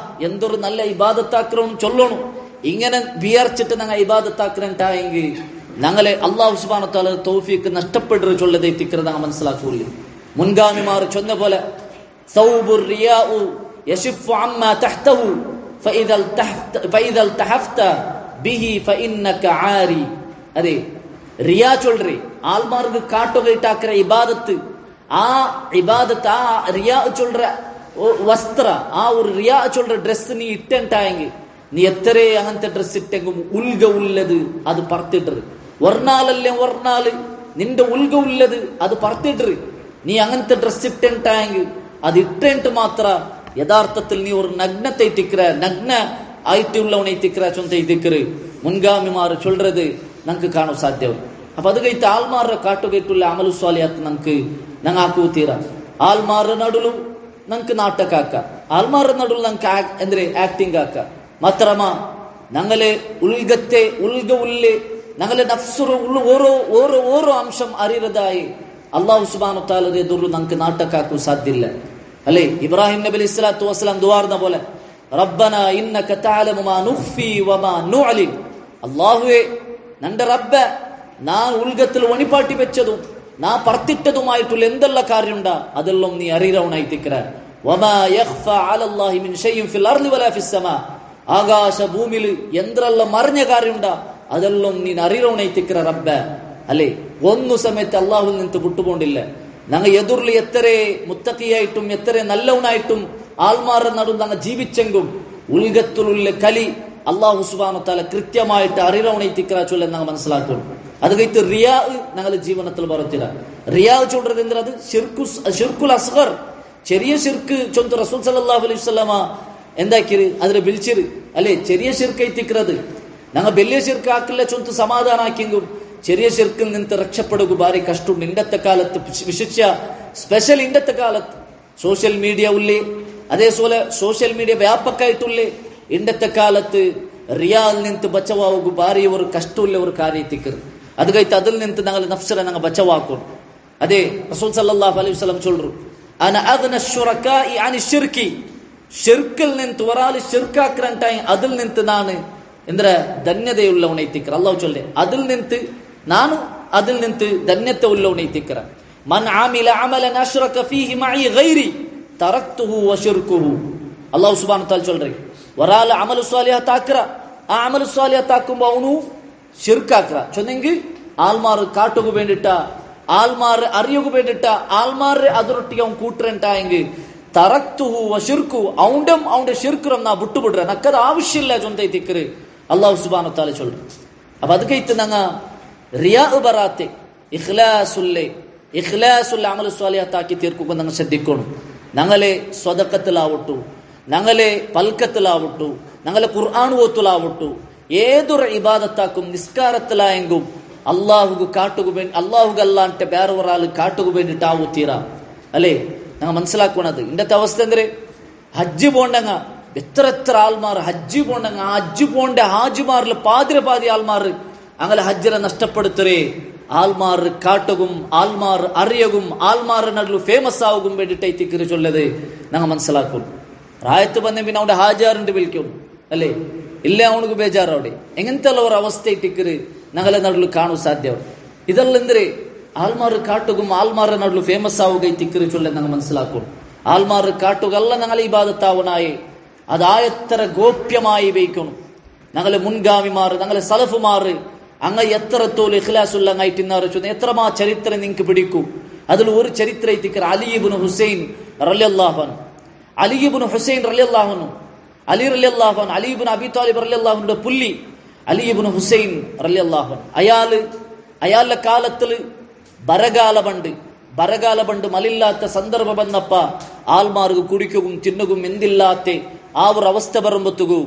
എന്തൊരു നല്ല ഇബാദത്താക്കണം ചൊല്ലണം. ഇങ്ങനെ വിയർച്ചിട്ട് ഞങ്ങൾ ഇബാദത്താക്കണ്ടായെങ്കിൽ ഞങ്ങളെ അള്ളാഹു സുബ്ഹാനഹു വ തആല തൗഫീഖ് നഷ്ടപ്പെട്ടു ചൊല്ലത് എത്തിക്കുന്നത് ഞങ്ങൾ മനസ്സിലാക്കൂല. മുൻഗാമിമാർ ചൊന്ന പോലെ സൗബുർ റിയാഉ യശിഫു അമ്മാ തഹ്തഹു ഫഇദൽ തഹഫ്ത ബിഹി ഫഇന്നക ആരി. അതെ റിയാ ചൊല്ലറി ആൾമാർക്ക് കാട്ടുകയിട്ടാക്കിற ഇബാദത്ത്, ആ ഇബാദത്ത് ആ റിയാ ചൊല്ലற വസ്ത്ര ആ ഒരു റിയാ ചൊല്ലற ഡ്രസ് നീ ഇട്ടുണ്ടായെങ്കിൽ നീ എത്രേ അങ്ങനത്തെ ഡ്രസ് ഇട്ടെങ്കും ഉൽഗ ഉള്ളത് അത് പറത്തിട്ടത് ഒർണാലല്ലേ ഒർണാല് നിന്റെ ഉൽഗ ഉള്ളത് അത് പറത്തിട്ടത്. നീ അങ്ങനത്തെ ഡ്രസ് ഇട്ടുണ്ടായെങ്കിൽ അത് ഇട്ടിട്ട് മാത്ര യഥാർത്ഥത്തിൽ നീ ഒരു നഗ്നത്തെ ഇട്ടിക്കിற നഗ്ന ആയിട്ടുള്ളവനെ ഇത്തിക്കിற ചൊന്ത ഇതിക്കറ് മുൻഗാമിമാർ ചൊല്ലത് നമുക്ക് കാണാൻ സാധ്യവും. അപ്പൊ അത് കഴിച്ച് ആൾമാരുടെ കാട്ടുകയിട്ടുള്ള അമലു സ്വാലിഹാത്ത് ഞങ്ങൾ ആക്കൂത്തീറ. ആൾമാരുടെ നടുലും ഞങ്ങൾക്ക് നാട്ടക്കാക്ക, ആൾമാരുടെ നടുലും ഞങ്ങൾക്ക് എന്തിരെ ആക്ടിങ് ആക്ക. മാത്രമാ ഞങ്ങളെ ഉൽഗ ഉള്ളി ഞങ്ങളെ നഫ്സുറ ഓരോ അംശം അറിയതായി അള്ളാഹു സുബ്ഹാനഹു വ തആല എതിർlu ഞങ്ങൾക്ക് നാട്ടക്കാക്കൂ സാധ്യല്ല അല്ലേ. ഇബ്രാഹിം നബി അലൈഹി സ്വലാത്തു വസ്സലാം ദുആർന്ന പോലെ റബ്ബനാ ഇന്നക തഅലമു മാ നുഖ്ഫി വമാ നുഅലിൻ. അല്ലാഹുവേ നന്റെ റബ്ബ നാൻ ഉൽഗത്തിൽ ഒണിപ്പാട്ടി വെച്ചതും നാ പറത്തിട്ടതുമായിട്ടുള്ള എന്തെല്ലാം കാര്യമുണ്ടാ അതെല്ലാം നീ അറിയണമായിത്തിക്കറ. വമാ യഖ്ഫാ അലല്ലാഹി മിൻ ഷൈഇൻ ഫിൽ അർളി വലാ ഫിസ് സമാ. ആകാശ ഭൂമിയിൽ എന്തെല്ലാം മറിഞ്ഞ കാര്യമുണ്ടാ അതെല്ലാം നീ അറിയണൈത്തിക്കിற റബ്ബ അല്ലേ. ഒന്നു സമയത്ത് അള്ളാഹുൽ നിന്ന് വിട്ടുപോണ്ടില്ല. ഞങ്ങൾ എതിർല് എത്ര മുത്തക്കിയായിട്ടും എത്ര നല്ലവനായിട്ടും ആൾമാരുടെ നടു ഞങ്ങൾ ജീവിച്ചെങ്കും ഉൽഗത്തുള്ള കലി അള്ളാഹു സുബ്ഹാനഹു വതആല കൃത്യമായിട്ട് അറിയണൈത്തിക്കിற ചൊല്ലാൻ ഞങ്ങൾ മനസ്സിലാക്കണം. അത് കഴിഞ്ഞിട്ട് റിയാ ഞങ്ങളുടെ ജീവിതത്തിൽ പറച്ചില്ല. റിയാ ചൊല്ലുന്നത് എന്തിനാ? അത് ഷിർക്കുൽ അസ്ഗർ, ചെറിയ ഷിർക്ക് ചൊന്ത് റസൂൽ സല്ലല്ലാഹു അലൈഹി വസല്ലമ എന്താക്കിയത് അതിനെ വിളിച്ചിര് അല്ലെ. ചെറിയ ഷിർക്ക് എത്തിക്കുന്നത് ഞങ്ങൾ വലിയ ഷിർക്ക് ആക്കില്ല ചൊന്ത് സമാധാനം ആക്കിയെങ്കും ചെറിയ ഷിർക്കിൽ നിന്ന് രക്ഷപ്പെടുക ഭാരി കഷ്ടമുണ്ട്. ഇന്നത്തെ കാലത്ത് വിശിഷ്യ സ്പെഷ്യൽ ഇന്നത്തെ കാലത്ത് സോഷ്യൽ മീഡിയ ഉള്ളേ, അതേപോലെ സോഷ്യൽ മീഡിയ വ്യാപകമായിട്ടുള്ളേ. ഇന്നത്തെ കാലത്ത് റിയാൽ നിന്ന് ബച്ചവാവുക ഭാരി ഒരു കഷ്ടമുള്ള ഒരു കാര്യം എത്തിക്കരുത്. അത് കഴിഞ്ഞിട്ട് അതിൽ നിന്ന് ഞങ്ങൾ നഫ്സിനെ ഞങ്ങൾ ബച്ചവാക്കും. അതെ റസൂൽ സല്ലല്ലാഹു അലൈഹി വസല്ലം ചൊല്ലു, അന അഗ്ന ശുറകാഇ അനി ശിർകി. ഷിർക്കിൽ നിന്ന് ഒരാൾ ഷിർക്കാക്കറണ്ടായി അതിൽ നിന്ന് നാണ് എന്ത്ര ധന്യതയുള്ളവനെ എത്തിക്കറ. അല്ലാഹു ചൊല്ലേ അതിൽ നിന്ന് ನಾನು അതിൽ നിന്ന് ധന്യത ഉള്ളവനെ എത്തിക്കറ. മൻ ആമില അമലൻ അശ്റക ഫീഹി മഇ ഗൈരി തറക്തുഹു വശിർകുഹു. അല്ലാഹു സുബ്ഹാനഹു വ തആല ചൊല്ലേ ഒരാൾ അമൽ സ്വാലിഹത്ത് ആക്കറ, ആ അമൽ സ്വാലിഹത്ത് ആക്കുമ്പോ അവനു ഷിർക്കാക്കറ ചൊന്നെങ്കിൽ ആൾമാർ കാട്ടുക വേണ്ടിട്ട, ആൾമാർ അറിയുക വേണ്ടിട്ട, ആൾമാർ അതിരൊട്ടിಗೆ അവൻ കൂട്ടറണ്ടായെങ്കിൽ തറക്തുഹു വശിർകു അവന്റെ ഷിർക്കുറം നാ വിട്ടുಬಿಡ್ರೆ ನಕ್ಕದ ആവശ്യമില്ല ചൊന്തೈತಿക്കറ് അല്ലാഹു സുബ്ഹാനഹു വ തആല ചൊല്ಲು. അപ്പൊ അത് കഴിഞ്ഞിട്ട് ഞങ്ങ റിയാ ബറാത്തെ ഇഖ്ലാസുല്ല അമൽ സ്വാലിഹത്താക്കി തീർക്കുക ഞങ്ങൾ ശ്രദ്ധിക്കണം. ഞങ്ങളെ സ്വതക്കത്തിലാവട്ടു, ഞങ്ങളെ പൽക്കത്തിലാവട്ടു, ഞങ്ങളെ ഖുർആൻ ഓത്തുലാവട്ടു, ഏതൊരു ഇബാദത്താക്കും നിസ്കാരത്തിലായെങ്കും അള്ളാഹുക്ക് കാട്ടുക വേണ്ടി അള്ളാഹുക്ക് അല്ലാണ്ട് ಬೇರೆ ഒരാൾ കാട്ടുക വേണ്ടിട്ടാവു തീരാ അല്ലേ. ഞങ്ങൾ മനസ്സിലാക്കണത് ഇന്നത്തെ അവസ്ഥ എന്തേ ഹജ്ജ് പോണ്ടങ്ങ എത്ര ആൾമാർ ഹജ്ജ് പോണ്ടങ്ങ ഹജ്ജ് പോണ്ട ഹാജിമാരിൽ പാതി ആൾമാർ അങ്ങനെ ഹജ്ജിനെ നഷ്ടപ്പെടുത്തരേ. ആൾമാർ കാട്ടുകും ആൾമാർ അറിയകും ആൾമാരുടെ നടുಲು ഫേമസ് ആവുകും വേണ്ടിയിട്ട് ചൊല്ലത് ഞങ്ങൾ മനസ്സിലാക്കും. റായത്ത് ಬಂದ പിന്നെ അവിടെ ഹാജാറിന്റെ വിളിക്കും അല്ലേ, ഇല്ല അവനക്ക് ಬೇಜಾರು അവിടെ. എങ്ങനത്തെ ഒരു അവസ്ഥ ഇട്ടിക്കറ് ഞങ്ങളെ നടുಲು കാണു സാധ്യ. ഇതെല്ലാം എന്തിരെ ആൾമാർ കാട്ടുകും ആൾമാരുടെ നടുಲು ഫേമസ് ആവുക ഇത്തിക്കറ് ചൊല്ലത് ഞങ്ങൾ മനസ്സിലാക്കും. ആൾമാർ കാട്ടുകല്ല ഞങ്ങളെ ഇബാദത്താവനായി അതായത്ര ഗോപ്യമായി വയ്ക്കണം. ഞങ്ങളെ മുൻഗാമിമാർ ഞങ്ങളെ സലഫുമാർ അങ്ങ് എത്രത്തോളം ഇഖ്ലാസുള്ള അങ്ങായിട്ടിന്നാറ് ചൊന്ന എത്രമാ ചരിത്രം നിങ്ങൾക്ക് പിടിക്കും. അതിൽ ഒരു ചരിത്രം എത്തിക്കർ അലി ഇബ്നു ഹുസൈൻ റളിയല്ലാഹു അൻഹു. അലി ഇബ്നു ഹുസൈൻ റളിയല്ലാഹു അൻഹു, അലി റളിയല്ലാഹു അൻഹു, അലി ഇബ്നു അബി താലിബ് റളിയല്ലാഹു അൻഹുടെ പുല്ലി അലി ഇബ്നു ഹുസൈൻ റളിയല്ലാഹു അൻഹു. അയാളുടെ കാലത്തിൽ ബരകാല ബണ്ട് മലില്ലാത്ത സന്ദർഭം വന്നപ്പ ആൾമാർക്ക് കുടിക്കുകയും തിന്നുകയും എന്തില്ലാത്ത ആ ഒരു അവസ്ഥ വരുമ്പത്തുകു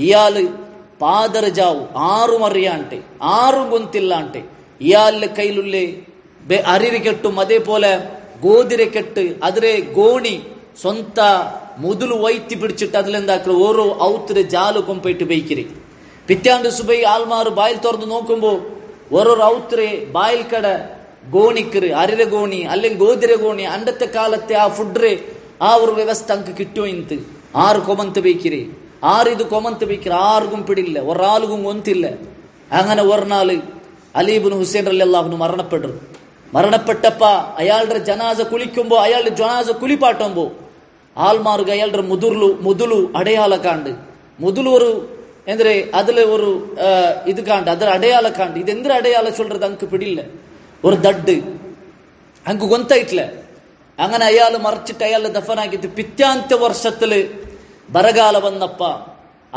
ഇയാള് പാദരജാവു ആറും അറിയാണ്ടെ ആറും ഗൊന്തില്ലാണ്ടെ ഇയാളുടെ കയ്യിലുള്ളേ അരിരി കെട്ടും അതേപോലെ ഗോതിരെ കെട്ട് അതിരെ ഗോണി സ്വന്ത മുതಲು വൈത്തി പിടിച്ചിട്ട് അതിലെന്താക്ക ഓരോ ഔത്തിരെ ജാല് കൊമ്പയിട്ട് ബൈക്കിരി. പിറ്റാണ്ട് സുബൈ ആൾമാർ ബായിൽ തുറന്ന് നോക്കുമ്പോ ഓരോരോ ഔത്തിരെ ബായിൽ കട ഗോണിക്കറ് അരിര ഗോണി അല്ലെങ്കിൽ ഗോതിര ഗോണി അണ്ടത്തെ കാലത്തെ ആ ഫുഡ്രെ ആ ഒരു വ്യവസ്ഥ അങ്ക് കിട്ടുമോ ഇന്ത് ആറ് കൊമന്ത് ബൈക്കിരി. ആറിത് കൊമന്ത് ബൈക്കിരി ആർക്കും പിടില്ല, ഒരാൾക്കും ഒന്തില്ല. അങ്ങനെ ഒരാള് അലി ഇബ്നു ഹുസൈൻ റളിയല്ലാഹു അൻഹു മരണപ്പെട്ടപ്പ അയാളുടെ ജനാസ കുളിക്കുമ്പോ അയാളുടെ ജനാസ കുളിപ്പാട്ടുമ്പോ ആൾമാർക്ക് അയാളുടെ മുതുലു അടയാള കാണ്ട് മുതുലു ഒരു എന്തിരെ അതില് ഒരു ഇത് കാണ്ട് അതിൽ അടയാള കാണ്ട് ഇതെന്തൊരു അടയാള ചൊല്ലത് അങ്ക് പിടില്ല, ഒരു ദഡ് അങ്ക് ഗൊന്തായിട്ടില്ല. അങ്ങനെ അയാൾ മറിച്ചിട്ട് അയാളെ ദഫനാക്കിട്ട് പിറ്റാന്ത വർഷത്തില് ബരകാല വന്നപ്പ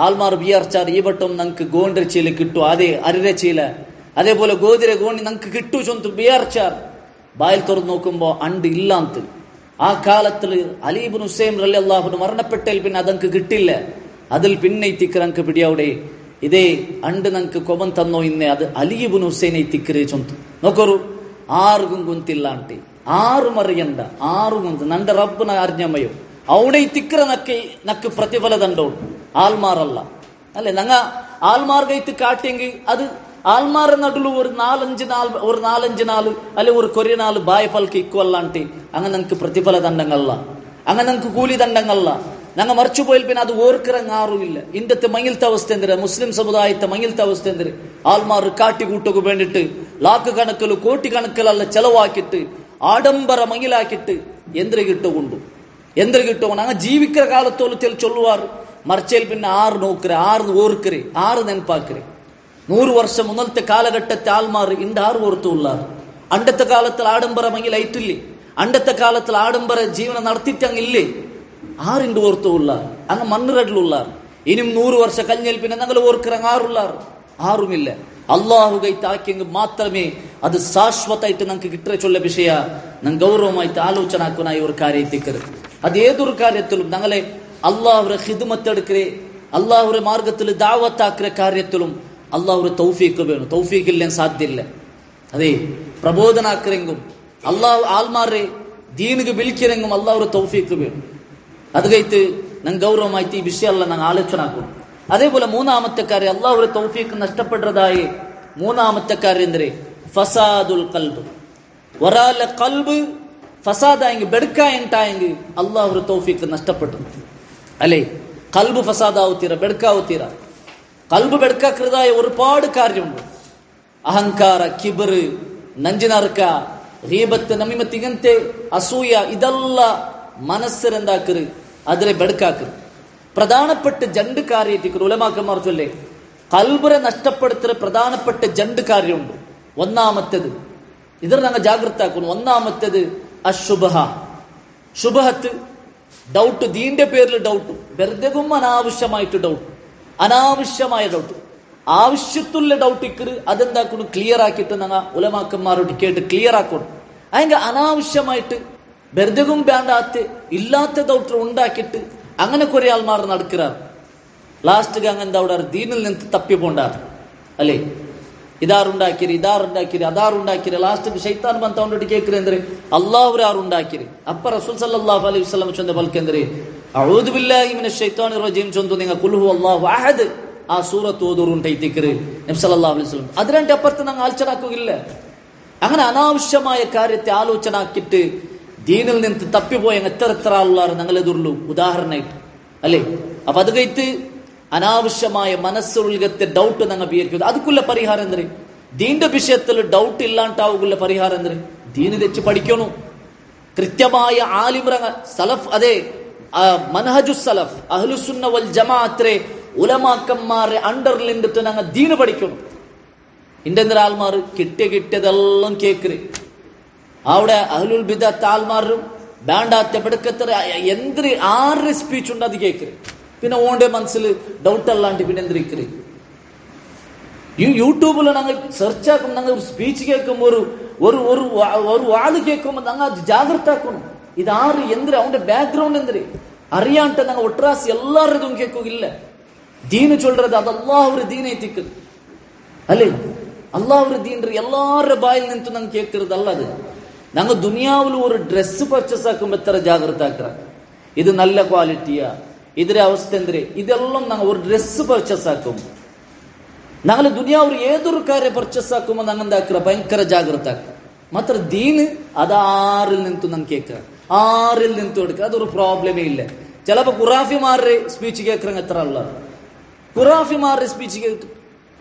ആൾമാർ വിചാരിച്ചാർ ഈ വട്ടം നമുക്ക് ഗോണ്ടര ചീല കിട്ടും, അതേ അരിര ചീല അതേപോലെ ഗോതിര ഗോണി നമുക്ക് കിട്ടു ചൊന്ത് വിചാരിച്ചാർ. ബായിൽ തുറന്ന് നോക്കുമ്പോ അണ്ട് ഇല്ലാന്ത്. ആ കാലത്തില് അലി ഇബ്നു ഹുസൈൻ റളിയല്ലാഹു അൻഹു മരണപ്പെട്ടാൽ പിന്നെ അതങ്ക് കിട്ടില്ല. അതിൽ പിന്നെ ഇത്തിക്കറങ്ക് പിടിയാവിടെ ഇതേ അണ്ട് നമുക്ക് കൊമൻ തന്നോ ഇന്നേ അത് അലി ഇബ്നു ഹുസൈൻ ഇത്തിക്കറ് ചൊന്ത് നോക്കറു ആർക്കും ഗൊന്തില്ലാണ്ട് ആറും അറിയണ്ട ആറും ഗൊന്ത് നണ്ട റബ്ബിന അറിഞ്ഞമ്മയോ അവിടെ ഇത്തിക്കറ നക്ക് പ്രതിഫല തണ്ടോ ആൾമാറല്ല അല്ലെ. ഞങ്ങ ആൾമാർഗത്ത് കാട്ടിയെങ്കിൽ അത് ആൾമാരുടെ നടുಲು ഒരു നാലഞ്ച് നാല് അല്ലെ ഒരു കൊറിയ നാല് ബായ് ഫൽക്ക് ഇക്കുവല്ലാണ്ട് അങ്ങനെ നമുക്ക് പ്രതിഫല ദണ്ഡങ്ങളല്ല, അങ്ങനെ നമുക്ക് കൂലി ദണ്ഡങ്ങളല്ല. ഞങ്ങൾ മറിച്ചുപോയാൽ പിന്നെ അത് ഓർക്കിറങ്ങ ആറുമില്ല. ഇന്നത്തെ മങ്ങിലത്തെ അവസ്ഥ എന്തിനാ, മുസ്ലിം സമുദായത്തെ മങ്ങിലത്തെ അവസ്ഥ എന്തിന്, ആൾമാർ കാട്ടിക്കൂട്ടുക വേണ്ടിട്ട് ലാക്ക് കണക്കില് കോട്ടി കണക്കിലല്ല ചെലവാക്കിയിട്ട് ആഡംബര മങ്ങിലാക്കിയിട്ട് എന്തിനു കിട്ടുകൊണ്ടു എന്തൊരു കിട്ടുമോ ഞങ്ങൾ ജീവിക്കുന്ന കാലത്തോളത്തിൽ ചൊല്ലുവാർ മറിച്ചേൽ പിന്നെ 6 നോക്കരെ 6 ഓർക്കരെ 6 നെനപ്പാക്കരെ 100 വർഷം മുന്നത്തെ കാലഘട്ടത്തെ ആൾമാർ ഇണ്ട് 6 ഓർത്തുള്ളാർ. അണ്ടത്തെ കാലത്തിൽ ആഡംബരമെങ്കിൽ ലൈറ്റില്ലേ, അണ്ടത്തെ കാലത്തിൽ ആഡംബര ജീവനം നടത്തിയിട്ടങ്ങില്ലേ, 6 ഓർത്തുള്ളാർ അങ്ങ് മണ്ണുറഡിലുള്ളാർ. ഇനിയും 100 വർഷം കഴിഞ്ഞാൽ പിന്നെ ഞങ്ങൾ ഓർക്കറ 6 ആറുമില്ല. അള്ളാഹു കൈത്താക്കിയെങ്കിൽ മാത്രമേ അത് ശാശ്വതമായിട്ട് നമുക്ക് കിട്ടുക ചൊല്ല വിഷയ ഞാൻ ഗൗരവമായിട്ട് ആലോചന ആക്കുന്ന ഒരു കാര്യത്തിക്കരുത്. അത് ഏതൊരു കാര്യത്തിലും ഞങ്ങളെ അള്ളാഹുരെ ഹിദ്മത്തെടുക്കേ, അള്ളാഹുരെ മാർഗത്തിൽ ദാവത്താക്കുന്ന കാര്യത്തിലും അള്ളാഹുരെ തൗഫീക്ക് വേണം. തൗഫീക്കില്ല സാധ്യമില്ല. അതെ പ്രബോധനാക്കരെങ്കും അള്ളാഹു ആൽമാരെ ദീനുക്ക് വിളിക്കരെങ്കും അള്ളാഹുരെ തൗഫീക്ക് വേണം. അത് കഴിത്ത് ഞാൻ ഗൗരവമായിട്ട് ഈ വിഷയമെല്ലാം ഞാൻ ആലോചന ആക്കണം. അതേപോലെ 3ാമത്തെ കാര്യം അള്ളാഹുരെ തൗഫീക്ക് നഷ്ടപ്പെടുന്നതായി 3ാമത്തെ കാര്യം എന്തേ ഫസാദുൽ ഖൽബ്. ഒരാളുടെ ഖൽബ് ഫസാദായെങ്കിൽ ബെടുക്കായിട്ടായെങ്കിൽ അള്ളാഹുരെ തൗഫീക്ക് നഷ്ടപ്പെട്ടു അല്ലേ. ഖൽബ് ഫസാദാവുത്തീര ബെടുക്കാവുത്തീര. ഖൽബ് ബെടുക്കാക്കുന്നതായ ഒരുപാട് കാര്യമുണ്ട്. അഹങ്കാര, കിബറ്, നഞ്ചിനറുക്ക, ഗീബത്ത്, നമീമത്ത്, ഇങ്ങനത്തെ അസൂയ ഇതെല്ല മനസ്സിലെന്താക്കറ് അതിനെ ബെടുക്കാക്കറ്. പ്രധാനപ്പെട്ട 2 കാര്യത്തിക്ക് ഉലമാക്കന്മാർ ചൊല്ലേ ഖൽബിനെ നഷ്ടപ്പെടുത്തുന്ന പ്രധാനപ്പെട്ട 2 കാര്യമുണ്ട്. 1ാമത്തേത് ഇതിൽ ഞങ്ങൾ ജാഗ്രതാക്കുന്നു. 1ാമത്തേത് അശുബഹ, ശുബഹത്ത്, ഡൗട്ട്, ദീന്റെ പേരിൽ ഡൗട്ട്, വെറുതെ അനാവശ്യമായിട്ട് ഡൗട്ട്, അനാവശ്യമായ ഡൗട്ട്, ആവശ്യത്തുള്ള ഡൗട്ട് ഇക്കറ് അതെന്താക്കുന്നു ക്ലിയർ ആക്കിയിട്ട് ഞങ്ങൾ ഉലമാക്കന്മാരോട് കേട്ട് ക്ലിയർ ആക്കണം. അതിന്റെ അനാവശ്യമായിട്ട് വെറുതെ വേണ്ടാത്ത ഇല്ലാത്ത ഡൗട്ട് ഉണ്ടാക്കിയിട്ട് അങ്ങനെ കുറെ ആൾമാർ നടക്കാറ്. ലാസ്റ്റ് അങ്ങ് എന്താ അവിടെ ദീനിൽ നിന്ന് തപ്പി പോണ്ടാറ് അല്ലേ. ഇതാറുണ്ടാക്കിരി അതാറുണ്ടാക്കിരി ലാസ്റ്റ് ശൈത്താൻ ബന്ധോണ്ടിട്ട് കേൾക്കറ് എന്തൊരു അള്ളാഹുരാറുണ്ടാക്കിരി. അപ്പൊ റസൂൽ സല്ലല്ലാഹു അലൈഹി വസല്ലം ചൊന്ന ബൽക്കെന്തരെ അഊദു ബില്ലാഹി മിനശ് ശൈത്താനിർ റജീം ചൊന്നു നിങ്ങൾ ഖുൽ ഹുവല്ലാഹു അഹദ് ആ സൂറത്ത് ഓതുറുണ്ടായിത്തിക്കറ് നബി സല്ലല്ലാഹു അലൈഹി വസല്ലം. അതിന്റെ അപ്പുറത്ത് ഞങ്ങൾ ആലോചനാക്കുകയില്ല. അങ്ങനെ അനാവശ്യമായ കാര്യത്തെ ആലോചന ആക്കിയിട്ട് ദീനിൽ നിന്ന് തപ്പിപ്പോയ എത്ര ആളുള്ളാറ് ഞങ്ങൾ എതിരുള്ളൂ ഉദാഹരണമായിട്ട് അല്ലേ. അപ്പൊ അത് കഴിത്ത് അനാവശ്യമായ മനസ്സുൾഗത്തെ ഡൗട്ട് ഞങ്ങൾ വിചാരിക്കുന്നത് അതുക്കുള്ള പരിഹാരം എന്തിന്? ദീന്റെ വിഷയത്തിൽ ഡൗട്ട് ഇല്ലാണ്ടാവുകുള്ള പരിഹാരം എന്തിന്? ദീന് തെച്ച് പഠിക്കണു. കൃത്യമായ ആലിമ്ര സലഫ്, അതെ മനഹജു സലഫ് അഹ്ലുസുന്ന വൽ ജമാഅത്തെ ഉലമാക്കന്മാരെ അണ്ടറിൽ നിന്നിട്ട് ഞങ്ങൾ ദീന് പഠിക്കണം. ഇന്റെ ആൾമാർ കിട്ടിയതെല്ലാം കേക്കറ്. അവിടെ അഹ്ലുൽ ബിദഅത്ത് ആൾമാരും വേണ്ടാത്ത പെടുക്കത്ര എന്തിന് 6 സ്പീച്ച് ഉണ്ട് അത് കേക്കറ്. പിന്നെ ഓന്റെ മനസ്സിൽ ഡൗട്ട് അല്ലാണ്ട് പിന്നെ എന്തിരിക്കറ്. യൂട്യൂബിൽ ഞങ്ങൾ സെർച്ച് ആക്കും. ഞങ്ങൾ ഒരു സ്പീച്ച് കേൾക്കുമ്പോൾ ഒരു വാത് കേൾക്കുമ്പോൾ ഞങ്ങൾ അത് ജാഗ്രത ആക്കണം. ഇത് 6 എന്തിന് അവന്റെ ബാക്ക്ഗ്രൗണ്ട് എന്തിന് അറിയാണ്ട് ഞങ്ങൾ ഒട്രാസ് എല്ലാവരും കേൾക്കില്ല. ദീന് ചൊല്றது അത് അല്ലാഹുവിന്റെ ദീനെ തിക്ക് അല്ലേ. അല്ലാഹുവിന്റെ ദീൻ എല്ലാവരുടെ ബായിൽ നിന്നിട്ട് ഞങ്ങൾ കേൾക്കരുത് അല്ല. അത് ഞങ്ങൾ ദുനിയാവിൽ ഒരു ഡ്രസ്സ് പർച്ചേസ് ആക്കുമ്പോൾ എത്ര ജാഗ്രത ആക്കുക. ഇത് നല്ല ക്വാളിറ്റിയാ, ഇതിന്റെ അവസ്ഥ എന്തിരെ, ഇതെല്ലാം ഞങ്ങൾ ഒരു ഡ്രസ്സ് പർച്ചേസ് ആക്കും. ഞങ്ങൾ ദുനിയാവിൽ ഏതൊരു കാര്യം പർച്ചേസ് ആക്കുമ്പോൾ ഞങ്ങൾ എന്താക്കുക ഭയങ്കര ജാഗ്രത ആക്കുക. മാത്ര ദീന് അത് 6 നിന്നിട്ട് ഞങ്ങൾ കേൾക്കുക, 6 നിന്നിട്ട് എടുക്കുക. അതൊരു പ്രോബ്ലമേ ഇല്ല. ചിലപ്പോ ഖുറാഫിമാരുടെ സ്പീച്ച് കേൾക്കുന്ന എത്ര ഉള്ളത്, ഖുറാഫിമാരുടെ സ്പീച്ച് കേട്ടു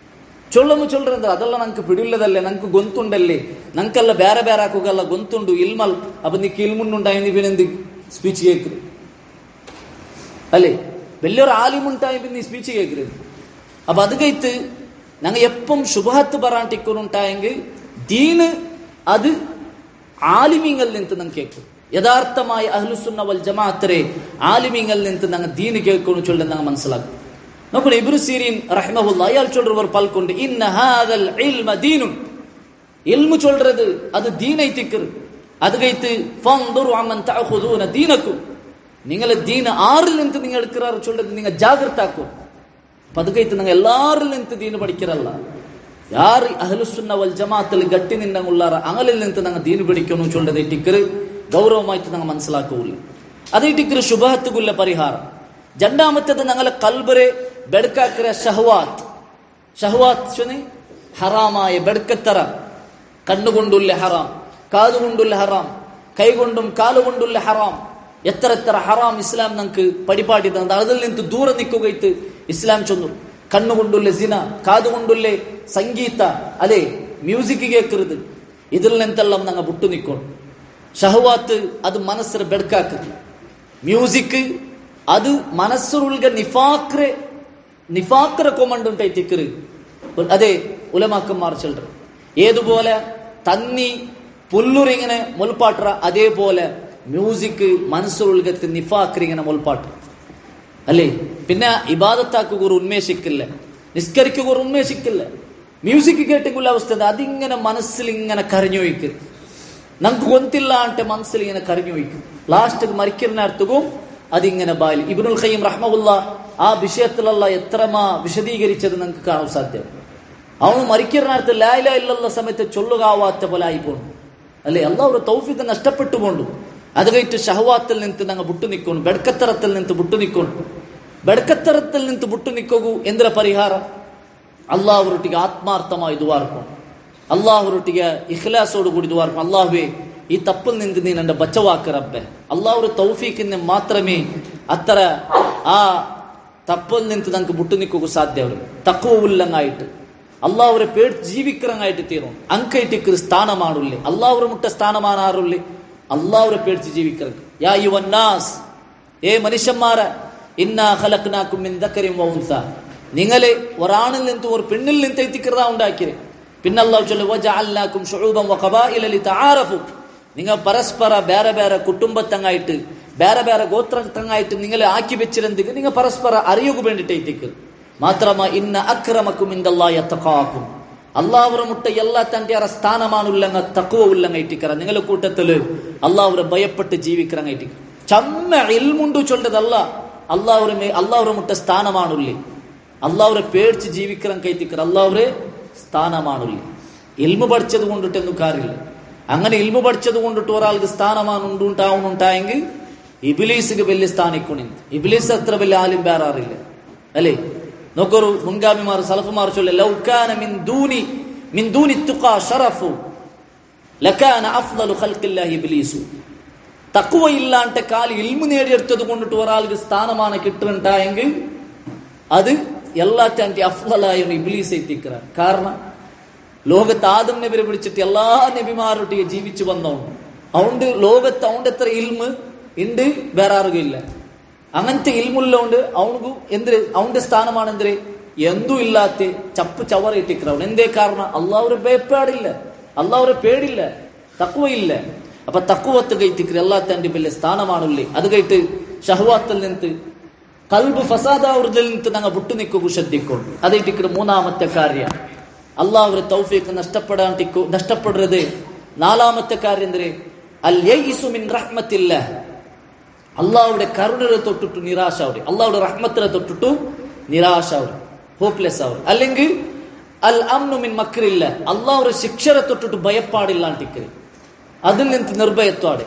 ചൊല്ലുന്നത് ಅದೆಲ್ಲ ನಂಗೆ ಬಿಡಿಲ್ಲದಲ್ಲೇ, ನಂಗೆ ಗೊಂತುಂಡಲ್ಲೇ, ನಂಗೆಲ್ಲ ಬೇರೆ ಬೇರೆ ಹಾಕೋಗಲ್ಲ ಗೊಂತುಂಡು ಇಲ್ಮಲ್ ಅಪ್ಪ ನಿಕ್ಕೆ ಇಲ್ಮುಂಡುಂಟಾಯಿ ನೀವೆಂದು ಸ್ಪೀಚ್ ಕೇൾക്കുது അല്ലേ. വലിയൊരു ആലിമുണ്ടായി പിന്നെ ഈ സ്പീച്ച് കേൾക്കരുത്. അപ്പൊ അത് കഴിത്ത് ഞങ്ങൾ എപ്പം ശുഭഹത്ത് പറയാണ്ടിക്കുന്നുണ്ടായെങ്കിൽ ദീന് അത് ആലിമീങ്ങളിൽ നിന്ന് ഞങ്ങൾ കേൾക്കും. യഥാർത്ഥമായ അഹ്ലുസുന്ന വൽ ജമാഅത്തെ ആലിമീങ്ങളിൽ നിന്ന് ഞങ്ങൾ ദീന് കേൾക്കുന്നു ചൊല്ലി ഞങ്ങൾ മനസ്സിലാക്കും. നോക്കൂ, ഇബ്നു സീരീൻ റഹ്മഹുല്ലാ അയാൾ ചൊല്ലുവർ പൽക്കൊണ്ട് ഇന്ന ഹാദൽ ഇൽമ ദീനുൻ, ഇൽമു ചൊല്றது അത് ദീനൈ തിക്കറ്. അത് കഴിത്ത് ഫൻദുറു അമൻ തഅഖുദൂന ദീനക്കും, നിങ്ങളെ ദീന 6 നിന്ന് നിങ്ങൾ എടുക്കാറ് ചൊല്றது നിങ്ങൾ ജാഗ്രത ആക്കും. അപ്പൊ അത് കഴിത്ത് നിങ്ങൾ എല്ലാവരിൽ നിന്ന് ദീന് പഠിക്കാറല്ല. യാർ അഹ്ലുസുന്ന വൽ ജമാഅത്തിൽ ഗട്ടി നിന്നുള്ളാറ അങ്ങളിൽ നിന്ന് ഞങ്ങൾ ദീന് പഠിക്കണം ചൊല്றது ടിക്കറ് ഗൗരവമായിട്ട് ഞങ്ങൾ മനസ്സിലാക്കൂല. അതേ ടിക്കറ് ശുഭഹത്തുകുള്ള പരിഹാരം. 2ാമത്തേത് ഞങ്ങളെ കൽബറെ ബെടുക്കാക്കിற ഷഹ്വാത്ത്. ഷഹ്വാത്ത് ഹറാമായ ബെടുക്കത്തറ, കണ്ണുകൊണ്ടുള്ള ഹറാം, കാതുകൊണ്ടുള്ള ഹറാം, കൈകൊണ്ടും കാലുകൊണ്ടുള്ള ഹറാം, എത്ര ഹറാം ഇസ്ലാം നമുക്ക് പടിപാടി തന്നത്. അതിൽ നിന്ന് ദൂരെ നിൽക്കുകയിട്ട് ഇസ്ലാം ചൊന്നു. കണ്ണുകൊണ്ടുള്ള സിന, കാതുകൊണ്ടുള്ള സംഗീത, അല്ലെ മ്യൂസിക് കേൾക്കരുത്. ഇതിൽ നിന്നെല്ലാം ഞങ്ങൾ വിട്ടു നിൽക്കണം. ഷഹ്വാത്ത് അത് മനസ്സിന് ബെടുക്കാക്കരുത്. ಮ್ಯೂಸಿಕ್ ಅದು ಮನಸ್ಸುರುಳ್ಗ ನಿಫಾಕ್ರ കൊമണ്ടുണ്ടായി തിക്കറ്. അതെ ഉലമാക്കന്മാർ ചൊല്ലറ്. ഏതുപോലെ തന്നി പുല്ലുറിങ്ങനെ മുൽപ്പാട്ടറ അതേപോലെ മ്യൂസിക് മനസ്സുരുൾഗത്ത് നിഫാക്രിങ്ങനെ മുൽപ്പാട്ട അല്ലേ. പിന്നെ ഇബാദത്താക്കുക ഒരു ഉന്മേഷിക്കില്ല, നിസ്കരിക്കുക ഒരു ഉന്മേഷിക്കില്ല. മ്യൂസിക് കേട്ടെങ്കിൽ അവസ്ഥ അതിങ്ങനെ മനസ്സിൽ ഇങ്ങനെ കരഞ്ഞു വയ്ക്കും. നമുക്ക് ഗൊന്തില്ല అంటే മനസ്സിൽ ഇങ്ങനെ കരഞ്ഞു വയ്ക്കും. ലാസ്റ്റ് മരിക്കുന്നേരത്തും അതിങ്ങനെ ബാലി. ഇബ്നുൽ ഖയ്യിം റഹ്മഹുല്ലാ ആ വിഷയത്തിലുള്ള എത്രമാ വിശദീകരിച്ചത് നമുക്ക് കാണാൻ സാധ്യം. അവന് മരിക്കുന്നേരത്ത് ലാ ഇലാഹ ഇല്ലല്ലാഹ് സമയത്ത് ചൊല്ലുകാവാത്ത പോലെ ആയിപ്പോണു അല്ലെ. അല്ലാഹു ഒരു തൗഫീഖ് നഷ്ടപ്പെട്ടു പോണ്ടു. അത് കഴിഞ്ഞിട്ട് ഷഹവാത്തിൽ നിന്ന് ഞങ്ങൾ വിട്ടു നിൽക്കുന്നു, ബെഡ്കത്തരത്തിൽ നിന്ന് വിട്ടു നിൽക്കുന്നു. ബെഡ്കത്തരത്തിൽ നിന്ന് വിട്ടു നിൽക്കൂ എന്തിന പരിഹാരം? അള്ളാഹുരൊട്ടിಗೆ ആത്മാർത്ഥമായി ദുആർക്കും, അള്ളാഹുരൊട്ടിಗೆ ഇഖ്ലാസോട് കൂടി ദുആർക്കും. അള്ളാഹുവേ ഈ തപ്പിൽ നിന്ന് നീ എന്റെ ബച്ചവാക്ക് റബ്ബെ. അള്ളാഹു തൗഫീഖിന് മാത്രമേ അത്ര ആ തപ്പിൽ നിന്ന് ഞങ്ങൾക്ക് വിട്ടു നിൽക്കുക സാധ്യമുള്ളൂ. തഖ്വഉള്ളങ്ങായിട്ട് അള്ളാഹുരെ പേടിച്ച് ജീവിക്കറങ്ങായിട്ട് തീരും. അങ്കൈറ്റിക്ക് സ്ഥാനമാണുള്ളേ, അള്ളാഹുരെ മുട്ട സ്ഥാനമാണാറുള്ളേ. അള്ളാഹുരെ പേടിച്ച് ജീവിക്കറങ്ങ്. യാ അയ്യുഹന്നാസ്, ഏ മനുഷ്യന്മാരെ, ഇന്നാ ഖലഖ്നാകും മിൻ ദക്കറിൻ വ ഉൻസാ, നിങ്ങളെ ഒരാണിൽ നിന്ന് ഒരു പെണ്ണിൽ നിന്ന് എത്തിക്കറതാ ഉണ്ടാക്കിയത്. പിന്നെ അള്ളാഹു ചൊല്ലു വജഅൽനാകും ശുഊബൻ വ ഖബായില ലിതആറഫു, നിങ്ങൾ പരസ്പര ಬೇರೆ ಬೇರೆ കുടുംബത്തങ്ങായിട്ട് ಬೇರೆ ಬೇರೆ ഗോത്രത്തങ്ങായിട്ട് നിങ്ങളെ ആക്കി വെച്ചിരുന്നെങ്കിൽ നിങ്ങൾ പരസ്പര അറിയുക വേണ്ടിയിട്ട് എത്തിക്കൽ. മാത്രമാ ഇന്ന അക്രമക്കും ഇൻദല്ലാഹി അത്ഖാക്കും, അള്ളാഹുരെ മുട്ട എല്ലാ തന്റെ സ്ഥാനമാണുള്ളങ്ങ തഖ്വ ഉള്ളങ്ങ ഇട്ടിക്കറ. നിങ്ങളുടെ കൂട്ടത്തില് അള്ളാഹുരെ ഭയപ്പെട്ട് ജീവിക്കറങ്ങ ഇട്ടിക്കറ. ചമ്മ ഇൽമുണ്ടു ചൊല്ലതല്ല, അള്ളാഹുരെ മുട്ട സ്ഥാനമാണുള്ളേ. അള്ളാഹുരെ പേടിച്ച് ജീവിക്കറങ്ങ കൈത്തിക്കറ. അള്ളാഹുരെ സ്ഥാനമാണുള്ളേ. ഇൽമു പഠിച്ചത് കൊണ്ടിട്ടൊന്നും കാര്യമില്ല. അങ്ങനെ ഇൽമു പഠിച്ചത് കൊണ്ടിട്ട് ഒരാൾക്ക് സ്ഥാനമാണ് ഉണ്ടായെങ്കിൽ ഇബ്ലീസിക്ക് വലിയ സ്ഥാനിക്കുണി. ഇബ്ലീസ് അത്ര വലിയ ആലും വേറാറില്ല അല്ലേ. നോക്കൊരു മുൻഗാമിമാർ സലഫുമാർ ചൊല്ലി ലൗകാന മിൻ ദൂനി തുഖാ ശറഫു ലകാന അഫ്ളലു ഖൽഖില്ലാഹി ഇബ്ലീസു. തഖ്വ ഇല്ലാണ്ട് കാലി ഇൽമു നേടിയെടുത്തത് കൊണ്ടിട്ട് ഒരാൾക്ക് സ്ഥാനമാണ് കിട്ടുന്നുണ്ടായെങ്കിൽ അത് എല്ലാറ്റാൻ്റെ അഫ്ളലായ ഇബ്ലീസ് എത്തിക്കുക. കാരണം ലോകത്ത് ആദം നബിയെ പിടിച്ചിട്ട് എല്ലാ നബിമാരൊട്ടിಗೆ ജീവിച്ചു വന്നവൻ. അതുകൊണ്ട് ലോകത്ത് അവൻ്റെ എത്ര ഇൽമ് ഉണ്ട് വേറെ ആറുകയില്ല. അങ്ങനത്തെ ഇൽമുള്ളതുകൊണ്ട് അവനക്ക് അവന്റെ സ്ഥാനമാണ് എന്തിരെ എന്തും ഇല്ലാത്ത ചപ്പ് ചവറ ഇട്ടിக்கிறവൻ. എന്തേ കാരണം? അള്ളാഹുരെ ഭയപ്പാടില്ല, അള്ളാഹുരെ പേടില്ല, തഖ്വയില്ല. അപ്പൊ തഖ്വത്ത് കൈത്തിക്കർ എല്ലാ തന്റെ വലിയ സ്ഥാനമാണല്ലേ. അത് കഴിഞ്ഞിട്ട് ഷഹ്വാത്തിൽ നിന്ന് കൽബ് ഫസാദാവുറതിൽ നിന്ന് ഞങ്ങൾ വിട്ടു നിൽക്കുക ശ്രദ്ധിക്കും. അതേറ്റിക്കർ മൂന്നാമത്തെ കാര്യം അള്ളാഹുരെ തൗഫീഖ് നഷ്ടപ്പെടുന്നത്. നാലാമത്തെ കാര്യം എന്തേ അൽ യൈസു മിൻ റഹ്മത്തില്ലാഹ്, അള്ളാഹുടെ കരുണയെ തൊട്ടിട്ടു നിരാശ ആവുക, അള്ളാഹുടെ റഹ്മത്തിനെ തൊട്ടിട്ടു നിരാശ ആവുക, ഹോപ്പ്ലെസ് ആവുക. അല്ലെങ്കിൽ അൽ അംനു മിൻ മക്രില്ല, അള്ളാഹുടെ ശിക്ഷരെ തൊട്ടിട്ട് ഭയപ്പാടില്ലാണ്ടിക്കര്, അതിൽ നിന്ന് നിർഭയത്വാടെ.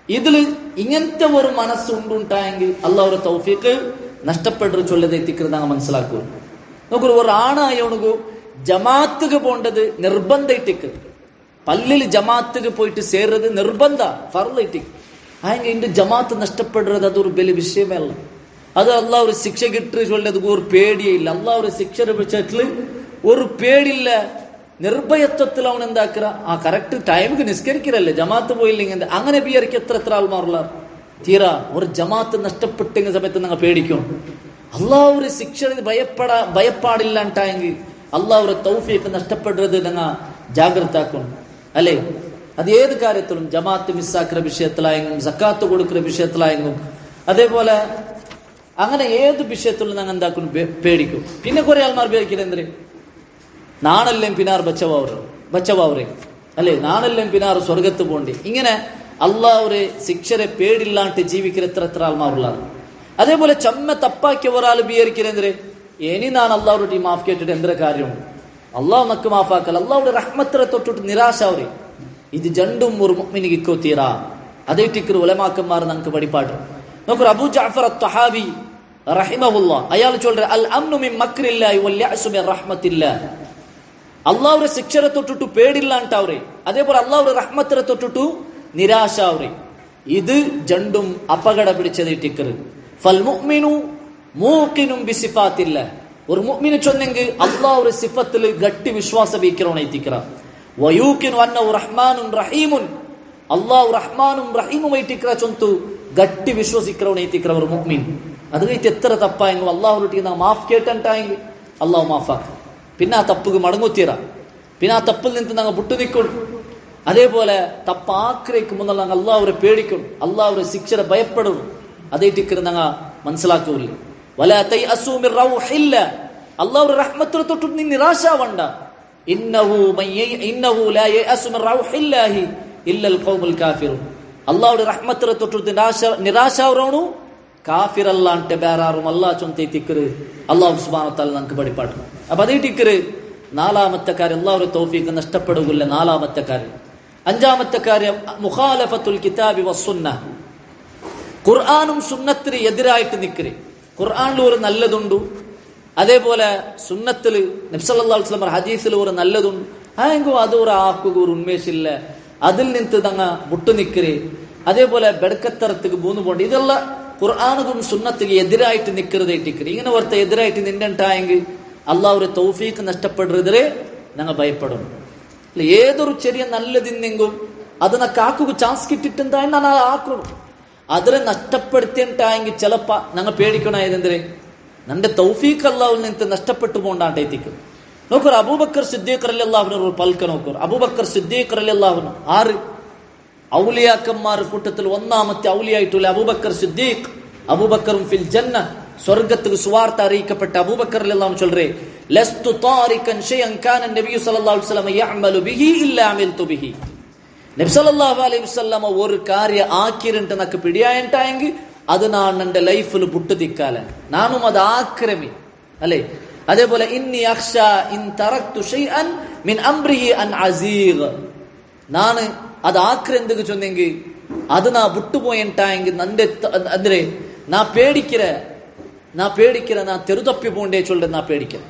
ഇതില് ഇങ്ങനത്തെ ഒരു മനസ്സുണ്ടായെങ്കിൽ അള്ളാഹുടെ തൗഫീഖ് നഷ്ടപ്പെട്ടു ചൊല്ലതെത്തിക്കരുത് നാം മനസ്സിലാക്കുക. നോക്കൂ, ഒരു ആണായോണു ജമാഅത്തുക പോണ്ടത് നിർബന്ധമായിട്ടിക്ക്, പള്ളിയിൽ ജമാഅത്തുക പോയിട്ട് ചേർന്നത് നിർബന്ധ ഫർളായിട്ടിക്ക്. ആയെങ്കിൽ എന്റെ ജമാഅത്ത് നഷ്ടപ്പെടുന്നത് അതൊരു വലിയ വിഷയമേ അല്ല. അത് അള്ളാഹ് ഒരു ശിക്ഷ കിട്ടി ചൊല്ലത് ഒരു പേടിയേ ഇല്ല. അള്ളാഹ് ഒരു ശിക്ഷ വെച്ചിട്ട് ഒരു പേടിയില്ല, നിർഭയത്വത്തിൽ അവൻ എന്താക്കുക ആ കറക്റ്റ് ടൈമിക്ക് നിസ്കരിക്കലല്ലേ. ജമാഅത്ത് പോയില്ലെങ്കിൽ അങ്ങനെ ബിയർക്ക് എത്ര ആൾമാറുള്ള തീരാ ഒരു ജമാഅത്ത് നഷ്ടപ്പെട്ടെങ്കിൽ സമയത്ത് നിങ്ങൾ പേടിക്കും. അള്ളാഹ് ഒരു ശിക്ഷ ഭയപ്പാടില്ലാണ്ടായെങ്കിൽ അള്ളാഹ് ഒരു തൗഫീഖ് നഷ്ടപ്പെടുന്നത് നിങ്ങൾ ജാഗ്രതാക്കും അല്ലേ. അത് ഏത് കാര്യത്തിലും ജമാഅത്ത് മിസ്സാക്കുന്ന വിഷയത്തിലായെങ്കിലും സക്കാത്ത് കൊടുക്കുന്ന വിഷയത്തിലായെങ്കിലും അതേപോലെ അങ്ങനെ ഏത് വിഷയത്തിലും ഞങ്ങൾ എന്താക്കും പേടിക്കും. പിന്നെ കുറെ ആൾമാർ പേടിക്കുന്നത് എന്തിന്? നാണെല്ലാം പിന്നാർ ബച്ചവാവറെ അല്ലെ, നാണെല്ലാം പിന്നാർ സ്വർഗത്ത് പോണ്ടി. ഇങ്ങനെ അള്ളാഹുരെ ശിക്ഷരെ പേടില്ലാണ്ട് ജീവിക്കുന്ന എത്ര ആൾമാരുള്ളതാണ്. അതേപോലെ ചമ്മ തപ്പാക്കിയ ഒരാൾ വിചാരിക്കുന്നതിന് ഇനി ഞാൻ അള്ളാഹുടെ മാഫ് കേട്ടിട്ട് എന്തൊരു കാര്യമുണ്ട്? അള്ളാഹു നക്ക് മാഫാക്കൽ, അള്ളാഹുടെ റഹ്മത്തിനെ തൊട്ടിട്ട് നിരാശ അവരെ. ഇത് രണ്ടും ഒരു മുഅ്മിനിക്ക് ഇക്കോ തീരാ. അതേറ്റിക്കർ ഉലമാക്കന്മാർ നമുക്ക് വഴിപാട്. നോക്കൂ, അബൂ ജഅഫർ അത്വഹാബി റഹിമഹുല്ലാഹ് അയാൾ ചൊല്ലു അൽ അംനു മിൻ മക്രില്ലാഹി വൽ യഅസു മിൻ റഹ്മത്തില്ലാഹ്. അള്ളാഹുടെ ശിക്ഷരെ തൊട്ടിട്ടു പേടില്ലാണ്ടവരെ, അതേപോലെ അള്ളാഹുടെ റഹ്മത്തിനെ തൊട്ടിട്ടു നിരാശ അവരെ. ഇത് രണ്ടും അപകട പിടിച്ചതേറ്റിക്കർ. ഫൽ മുഅ്മിനു മൂഖിനും ബിസിഫാത്തില്ലാഹ്, ഒരു മുഅ്മിന് ചൊന്നെങ്കിൽ അള്ളാഹുടെ സിഫത്തിൽ ഗട്ടി വിശ്വാസം വയ്ക്കണോന്ന് എത്തിക്കറ. വയൂഖിനു അന്നഹു റഹ്മാനുൻ റഹീമുൻ, അള്ളാഹു റഹ്മാനും റഹീമും വൈറ്റിക്കറ ചൊന്തു ಗಟ್ಟಿ ವಿಶ್ವಸಿக்கிறವನು ಐತಿಕ್ರವರು ಮುಕ್ಮೀನ್. ಅದು ಐತಿ ಎತ್ತರ ತಪ್ಪಾಯಂಗು ಅಲ್ಲಾಹೊಟ್ಟಿಗೆ ನಾವು ಮಾಫ್ ಕೇಟಂಟಾಯಂಗು ಅಲ್ಲಾಹ್ ಮಾಫಾಕ. പിന്നെ ആ തപ്പുക്ക് മടങ്ങുത്തീറ, പിന്നെ ആ തപ്പിൽ നിന്ന് ഞങ്ങൾ വിട്ടു നിൽക്കണം. അതേപോലെ തപ്പ് ആഗ്രഹിക്കും മുന്നേ ഞങ്ങൾ അള്ളാഹുരെ പേടിക്കണം, അള്ളാഹുരെ ശിക്ഷരെ ഭയപ്പെടണം. അതേറ്റിക്കറ് ഞങ്ങൾ മനസ്സിലാക്കൂല്ലേ. വലാ തയഅസൂ മിർ റൗഹില്ലാ, അള്ളാഹുരെ റഹ്മത്തിനെ തൊട്ട് നീ നിരാശാവണ്ട. ഇന്നഹു ലാ യയഅസു മിർ റൗഹില്ലാഹി ഇല്ലൽ ഖൗമുൽ കാഫിറൂൻ. അള്ളാഹുടെ റഹ്മത്തിനെ തൊട്ട് നിരാശാവറവണു കാഫിറല്ല అంటే ಬೇರಾರು ಅಲ್ಲಾ ಚೊಂತೈತಿಕ್ಕರು അല്ലാഹു സുബ്ഹാനഹു വതആല നമുക്ക് പഠിപ്പാട്ടു. അപ്പൊ അതേറ്റിക്കറ് നാലാമത്തെ കാര്യം അല്ലാഹുടെ തൗഫീഖ് നഷ്ടപ്പെടുകയില്ല. നാലാമത്തെ കാര്യം. അഞ്ചാമത്തെ കാര്യം മുഖാലഫത്തുൽ കിതാബി വസ്സുന്നഹ്, ഖുർആനും സുന്നത്തിന് എതിരായിട്ട് നിൽക്കര്. ഖുർആനിൽ ഒരു നല്ലതുണ്ട്, അതേപോലെ സുന്നത്തിൽ നബി സല്ലല്ലാഹു അലൈഹി വസല്ലം ഹദീസിൽ ഒരു നല്ലതുണ്ട്. ആയെങ്കോ അതൊരു ആക്കുക ഒരു ഉന്മേഷില്ല, അതിൽ നിന്ന് തങ്ങ വിട്ടു നിൽക്കര്. അതേപോലെ ബെടക്കത്തരത്തിക്ക് മൂന്ന് പോണ്ട്. ഇതെല്ലാം ഖുർആനും സുന്നത്തിക്ക് എതിരായിട്ട് നിൽക്കരുതായിട്ടിക്കര്. ഇങ്ങനെ ഓർത്ത എതിരായിട്ട് നിന്നുണ്ടായെങ്കിൽ അള്ളാഹുരെ തൗഫീഖ് നഷ്ടപ്പെടുന്നതിരെ ഞങ്ങൾ ഭയപ്പെടണം. ഏതൊരു ചെറിയ നല്ലതിന്നെങ്കും അതിനെ കാക്കുക ചാൻസ് കിട്ടിട്ടുണ്ടായി ഞാൻ ആക്കണം. അതിനെ നഷ്ടപ്പെടുത്തിയിട്ടായെങ്കിൽ ചിലപ്പോ ഞങ്ങൾ പേടിക്കണായതെന്തേ നന്റെ തൗഫീഖ് അല്ലാഹുവിൽ നിന്ന് നഷ്ടപ്പെട്ടു പോണ്ടാണ്ടെത്തിക്കും. നോക്കൂ, അബൂബക്കർ സിദ്ദീഖ് റളിയല്ലാഹു അൻഹു ഒരു പൽക്ക നോക്കൂ. അബൂബക്കർ സിദ്ദീഖ് റളിയല്ലാഹു അൻഹു ആറ് ഔലിയാക്കന്മാർ കൂട്ടത്തിൽ ഒന്നാമത്തെ ഔലിയായിട്ടുള്ള അബൂബക്കർ സിദ്ദീഖ്. അബൂബക്കറും ഫിൽ ജന്ന, സ്വർഗ്ഗത്തിൽ സുവാർത്ത അറിയിക്കപ്പെട്ട അബൂബക്കർ റളിയല്ലാഹു അൻഹു ചൊല്ലുറേ, ലസ്തു താരികൻ ഷൈഅൻ കാന നബി സല്ലല്ലാഹു അലൈഹി വസല്ലം യഅമലു ബിഹി ഇല്ലാ അമിൽതു ബിഹി. നബി സല്ലല്ലാഹു അലൈഹി വസല്ലം ഒരു കാര്യം ആക്കിരണ്ട് നക്ക് പിടിയായിട്ടായെങ്കിൽ അത് ഞാൻ എന്റെ ലൈഫിൽ വിട്ടുതിക്കാല, നാനും അത് ആക്രമി അല്ലേ. അതേപോലെ ഇന്നി അഖ്ഷ ഇൻ തറക്തു ഷൈഅൻ മിൻ അംരിഹി അൻ അസീഗ്, ನಾನು ಅದು ಆಕ್ರೆ ಎಂದಿಗೆ ಚೊಂದೆಂಗಿ ಅದು ನಾ ಬಿಟ್ಟು പോയിട്ടായെങ്കിൽ നന്റെ ಅಂದ್ರೆ ನಾ പേടിക്കിற ನಾ ತೆರುತಪ್ಪಿ പോണ്ടേ ചൊല്ലെ ನಾ പേടിക്കിற.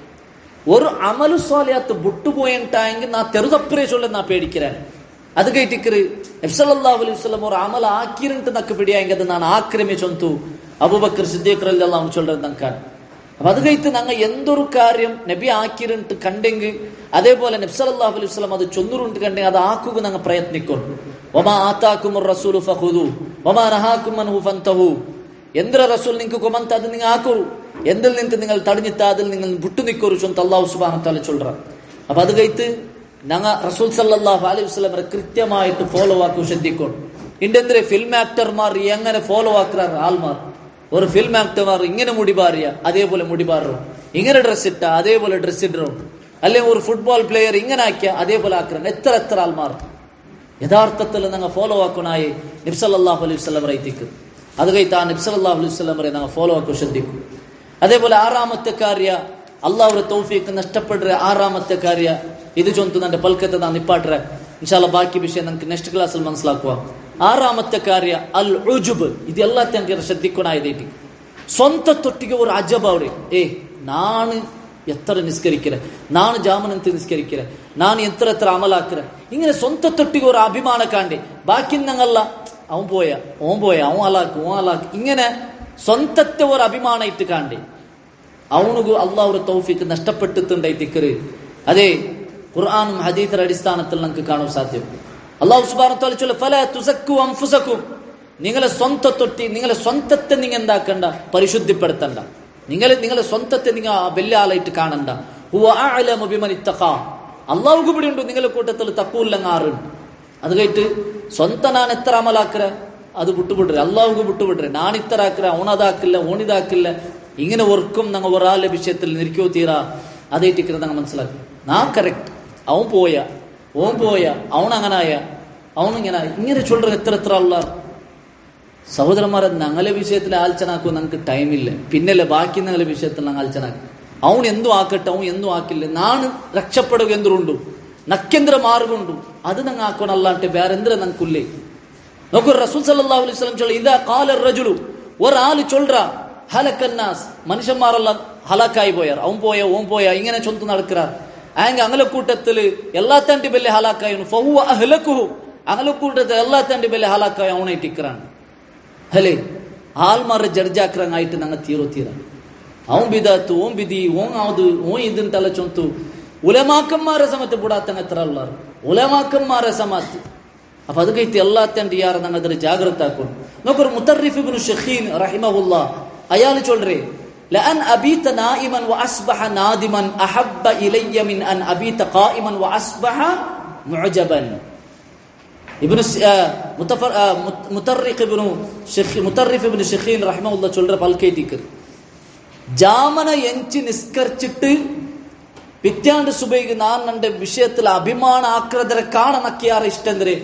ഒരു അമലു സ്വാലിഹത്ത് വിട്ടു പോയിട്ടായെങ്കിൽ നಾ ತೆರುതപ്പിരെ ചൊല്ലെ നಾ പേടിക്കിற. അത് കേട്ടിക്കറ് നബി സല്ലല്ലാഹു അലൈഹി വസല്ലം ഒരു അമൽ ആക്കിരണ്ട് നക്ക് പിടിയായെങ്കിൽ അത് ഞാൻ ആക്രമിച്ചൊന്തു അബൂബക്കർ സിദ്ദീഖ് റളിയല്ലാഹു അൻഹു ചൊല്ലുന്നത് നക്കാണ്. അപ്പൊ അത് കഴിത്ത് ഞങ്ങൾ എന്തൊരു കാര്യം നബി ആക്കിരണ്ട് കണ്ടെങ്കിൽ അതേപോലെ നബി സല്ലല്ലാഹു അലൈഹി വസല്ലം അത് ചൊന്നുരുണ്ട് കണ്ടെങ്കിൽ അത് ആക്കുക ഞങ്ങൾ പ്രയത്നിക്കും. വമാ ആതാകുമുർ റസൂലു ഫഖുദു വമാ നഹാകും അൻഹു ഫൻതഹു. എന്തൊരു റസൂൽ നിങ്ങൾക്ക് കൊമന്ത അത് നിങ്ങൾ ആക്കൂ, എന്തിൽ നിന്ന് നിങ്ങൾ തടഞ്ഞിത്ത അതിൽ നിങ്ങൾ വിട്ടു നിൽക്കൊരു ചൊന്ത അല്ലാഹു സുബ്ഹാനഹു വതആല ചൊല്ലറ. അപ്പൊ അത് കഴിത്ത് ഞങ്ങൾ റസൂൽ സല്ലല്ലാഹു അലൈഹി വസല്ലമരെ കൃത്യമായിട്ട് ഫോളോ ആക്കൂ, ശ്രദ്ധിക്കും. ഇണ്ടെന്തേ ഫിലിം ആക്ടർമാർ എങ്ങനെ ഫോളോ ആക്കാറ് ആൾമാർ. ഒരു ഫിലിം ആക്ടർമാർ ഇങ്ങനെ മുടിപാറിയ അതേപോലെ മുടിപാറും, ഇങ്ങനെ ഡ്രസ് ഇട്ട അതേപോലെ ഡ്രസ് ഇടും, അല്ലെങ്കിൽ ഒരു ഫുട്ബോൾ പ്ലെയർ ഇങ്ങനെ ആക്കിയ അതേപോലെ ആക്കണം. എത്ര ആൾമാർ യഥാർത്ഥത്തിൽ ഞങ്ങൾ ഫോളോ ആക്കണായി നബി സല്ലല്ലാഹു അലൈഹി വസല്ലം റൈത്തിക്ക്. അത് കഴിത്ത് ആ നബി സല്ലല്ലാഹു അലൈഹി വസല്ലം വരെ ഞങ്ങൾ ഫോളോ ആക്കൂ, ശ്രദ്ധിക്കും. അതേപോലെ ആറാമത്തെ കാര്യ അള്ളാഹുടെ തൗഫീഖ് നഷ്ടപ്പെടുற ആറാമത്തെ കാര്യ ഇത് ചൊന്തു നന്റെ പൽക്കത്തെ നാ നിപ്പാട്ടെ. ഇൻഷാ അല്ലാഹ് ബാക്കി വിഷയം നമുക്ക് നെക്സ്റ്റ് ക്ലാസ്സിൽ മനസ്സിലാക്കുക. ആറാമത്തെ കാര്യ അൽ ഉജുബ്. ഇത് എല്ലാத்தையும் ശ്രദ്ധിക്കണായതേറ്റി സ്വന്ത തൊട്ടിಗೆ ഒരു അജബ് അവിടെ. ನಾನು എത്ര നിസ്കരിക്കിற, ನಾನು ജാമനത്ത് നിസ്കരിക്കിற, ನಾನು എത്ര അമലാക്കിற, ഇങ്ങനെ സ്വന്ത തൊട്ടിಗೆ ഒരു അഭിമാന കാണ്ടി. ബാക്കി ഞങ്ങളല്ല അവൻ പോയ അവൻ അലാക്ക് ഇങ്ങനെ സ്വന്തത്തെ ഒരു അഭിമാന ഇട്ട് കാണ്ടി അവനുgu അള്ളാഹുടെ തൗഫീഖ് നഷ്ടപ്പെട്ടിട്ടുണ്ടായിത്തിക്കറ്. അതെ ഖുർആനും ഹദീസിന്റെ അടിസ്ഥാനത്തിൽ നമുക്ക് കാണാൻ സാധ്യം. അല്ലാഹു സുബ്ഹാനഹു വതആല ചൊല്ല ഫലാ തുസക്കു അൻഫുസകും, നിങ്ങളെ സ്വന്തത്തെ നിങ്ങൾ എന്താക്കണ്ട, പരിശുദ്ധിപ്പെടുത്തണ്ട. നിങ്ങളെ സ്വന്തത്തെ നിങ്ങൾ വലിയ ആളായിട്ട് കാണണ്ട. ഹുവ അഅലമു ബിമൻ ഇത്തഖാ, അല്ലാഹുക്ക് പിടിയുണ്ട് നിങ്ങളുടെ കൂട്ടത്തിൽ തഖൂല്ലങ്ങാറുണ്ട്. അത് കേട്ട് സ്വന്തം ഞാൻ എത്ര അമലാക്കற അത് വിട്ടുവിടരെ, അല്ലാഹുക്ക് വിട്ടുവിടരെ. ഞാൻ ഇത്ര ആക്കറ ഓണതാക്കില്ല ഓണിതാക്കില്ല ഇങ്ങനെ ഓർക്കും ഞങ്ങൾ ഒരാളുടെ വിഷയത്തിൽ നിൽക്കോ തീരാ. അതേറ്റിക്കറ ഞങ്ങൾ മനസ്സിലാക്കും. നാ കറക്റ്റ്, അവൻ പോയ അവൻ അങ്ങനായ അവനിങ്ങനെ ഇങ്ങനെ ചൊല്ലുற എത്ര ആൾക്കാർ. സഹോദരന്മാരെ ഞങ്ങളെ വിഷയത്തിൽ ആലോചനാക്കും ഞങ്ങൾക്ക് ടൈമില്ല, പിന്നല്ലേ ബാക്കി ഞങ്ങളെ വിഷയത്തിൽ ഞങ്ങൾ ആലോചനാക്കും. അവൻ എന്തും ആക്കട്ടെ, അവൻ എന്തും ആക്കില്ല, നാണ് രക്ഷപ്പെടുക എന്തുണ്ടു നക്കെന്തിര മാർഗുണ്ടു അത് ഞങ്ങൾ ആക്കണം. അല്ലാണ്ട് വേറെ എന്തിര ഞങ്ങൾക്കില്ലേ. നോക്കൂ, റസൂൽ സല്ലല്ലാഹു അലൈഹി വസല്ലം ചൊല്ലി ഇദാ ഖാല റജുലു, ഒരാൾ ചൊല്ലുற ഹലക്കന്നാസ്, മനുഷ്യന്മാരെല്ലാം ഹലാക്കായി പോയാർ. അവൻ പോയ ഇങ്ങനെ ചൊന്തു നടക്കാർ. അങ്ങനെ കൂട്ടത്തില് എല്ലാത്തണ്ടി ബല്ലെ ഹലാക്കായു ഫഹുവ അഹ്ലകുഹു, അങ്ങനെ കൂട്ടത്തിൽ എല്ലാത്തണ്ടി ബല്ലെ ഹലാക്കായ അവനായിട്ടിക്കറാണ്. അല്ലേ ആൾമാരുടെ ജഡ്ജാക്രായിട്ട് ഞങ്ങൾ തീര അവൻ ബിദാത്ത് ഓൻ ബിദി ഓൻ ആവത് ഓൻ ഇതുണ്ടല്ല ചൊന്തു. ഉലമാക്കന്മാരെ സമയത്ത് ബുടാത്തങ്ങ എത്ര ഉള്ളാറ്. ഉലമാക്കന്മാരെ സമയത്ത് അപ്പൊ അത് കഴിച്ച് എല്ലാത്തണ്ട് യാർ ഞങ്ങൾ അതിൽ ജാഗ്രത ആക്കണം. നോക്കൊരു മുത്തറിഫ് ഇബ്നു ഷഖീൻ റഹിമഹുല്ലാ അയാൾ ചൊല്ലറേ ലഅൻ അബീത നായിമൻ വഅസ്ബഹ നാദിമൻ അഹബ്ബ ഇലയ്യ മിൻ അൻ അബീത ഖായിമൻ വഅസ്ബഹ മുഅജബൻ. മുത്തറിഫ് ഇബ്നു ഷഖീൻ റഹിമഹുല്ലാ ചൊല്ലറ പൽകേറ്റിക്കർ ജാമന എഞ്ചി നിസ്കരിച്ചിട്ട് പിറ്റാണ്ട് സുബൈക്ക് നാൻ എന്റെ വിഷയത്തിൽ അഭിമാന ആക്രതരെ കാണണക്കിയാറ് ഇഷ്ടം തരെ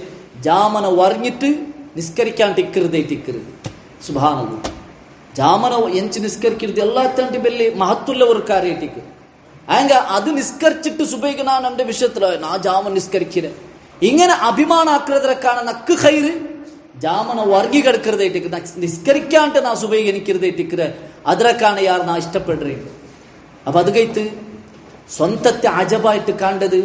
ജാമന വറിഞ്ഞിട്ട് നിസ്കരിക്കാൻ ടിക്കരുത് സുബ്ഹാനല്ലാഹ്. ജാമന എഞ്ചി നിസ്കരിക്കരുത് എല്ലാത്തണ്ടി വലിയ മഹത്തുള്ള ഒരു കാര്യമായിട്ടിക്ക് ആങ്ക അത് നിസ്കരിച്ചിട്ട് സുബൈക്ക് നാൻ എന്റെ വിഷയത്തിൽ ആ ജാമൻ നിസ്കരിക്കില്ല ഇങ്ങനെ അഭിമാനാക്രതരെ കാണുന്നക്ക് ഖൈറ് ജാമന വർഗി കിടക്കരുതായിട്ടിക്ക് നിസ്കരിക്കാണ്ട് നാ സുബൈക്ക് എനിക്കരുതായിട്ടിക്കര അതിരക്കാണ് യാർ നാ ഇഷ്ടപ്പെടുറേ. അപ്പൊ അത് കഴിത്ത് സ്വന്തത്തെ അജബായിട്ട് കണ്ടത്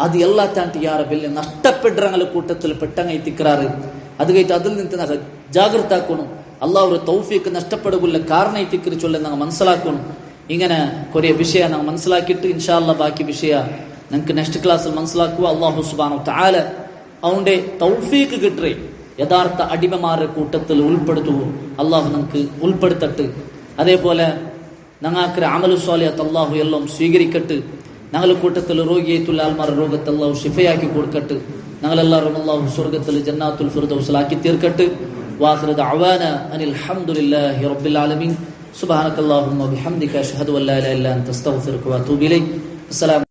അത് എല്ലാത്താണ്ട് യാറെ വലിയ നഷ്ടപ്പെടുറങ്ങളെ കൂട്ടത്തിൽ പെട്ടങ്ങൈത്തിക്കാറ്. അത് കഴിട്ട് അതിൽ നിന്ന് ജാഗ്രത ആക്കണം. അള്ളാഹ് ഒരു തൗഫീക്ക് നഷ്ടപ്പെടുകയുള്ള കാരണത്തിക്കറി ചൊല്ലി ഞങ്ങൾ മനസ്സിലാക്കണം. ഇങ്ങനെ കുറേ വിഷയ ഞങ്ങൾ മനസ്സിലാക്കിയിട്ട് ഇൻഷാ അല്ലാഹ് ബാക്കി വിഷയ ഞങ്ങൾക്ക് നെക്സ്റ്റ് ക്ലാസ്സിൽ മനസ്സിലാക്കുക. അള്ളാഹു സുബ്ഹാനഹു വ തആല അവന്റെ തൗഫീക്ക് കിട്ടേ യഥാർത്ഥ അടിമമാരുടെ കൂട്ടത്തിൽ ഉൾപ്പെടുത്തുക അള്ളാഹു നമുക്ക് ഉൾപ്പെടുത്തട്ട്. അതേപോലെ ഞങ്ങൾക്ക് അമലു സ്വാലിഹത്ത് അള്ളാഹു എല്ലാം സ്വീകരിക്കട്ട്. ഞങ്ങളുടെ കൂട്ടത്തിൽ രോഗിയായിട്ടുള്ള ആൽമാരുടെ രോഗത്തെ അള്ളാഹു ഷിഫയാക്കി കൊടുക്കട്ട്. ഞങ്ങളെല്ലാവരും അള്ളാഹു സ്വർഗത്തിൽ ജന്നാത്തുൽ ഫിർദൗസിലാക്കി തീർക്കട്ട്. വാഖിറു ദഅവാന അനിൽ ഹംദുലില്ലാഹി റബ്ബിൽ ആലമീൻ. സുബ്ഹാനകല്ലാഹുമ്മ വബിഹംദിക അഷ്ഹദു അൻ ലാ ഇലാഹ ഇല്ല അൻത അസ്തഗ്ഫിറുക വഅതൂബു ഇലൈക്. അസ്സലാമു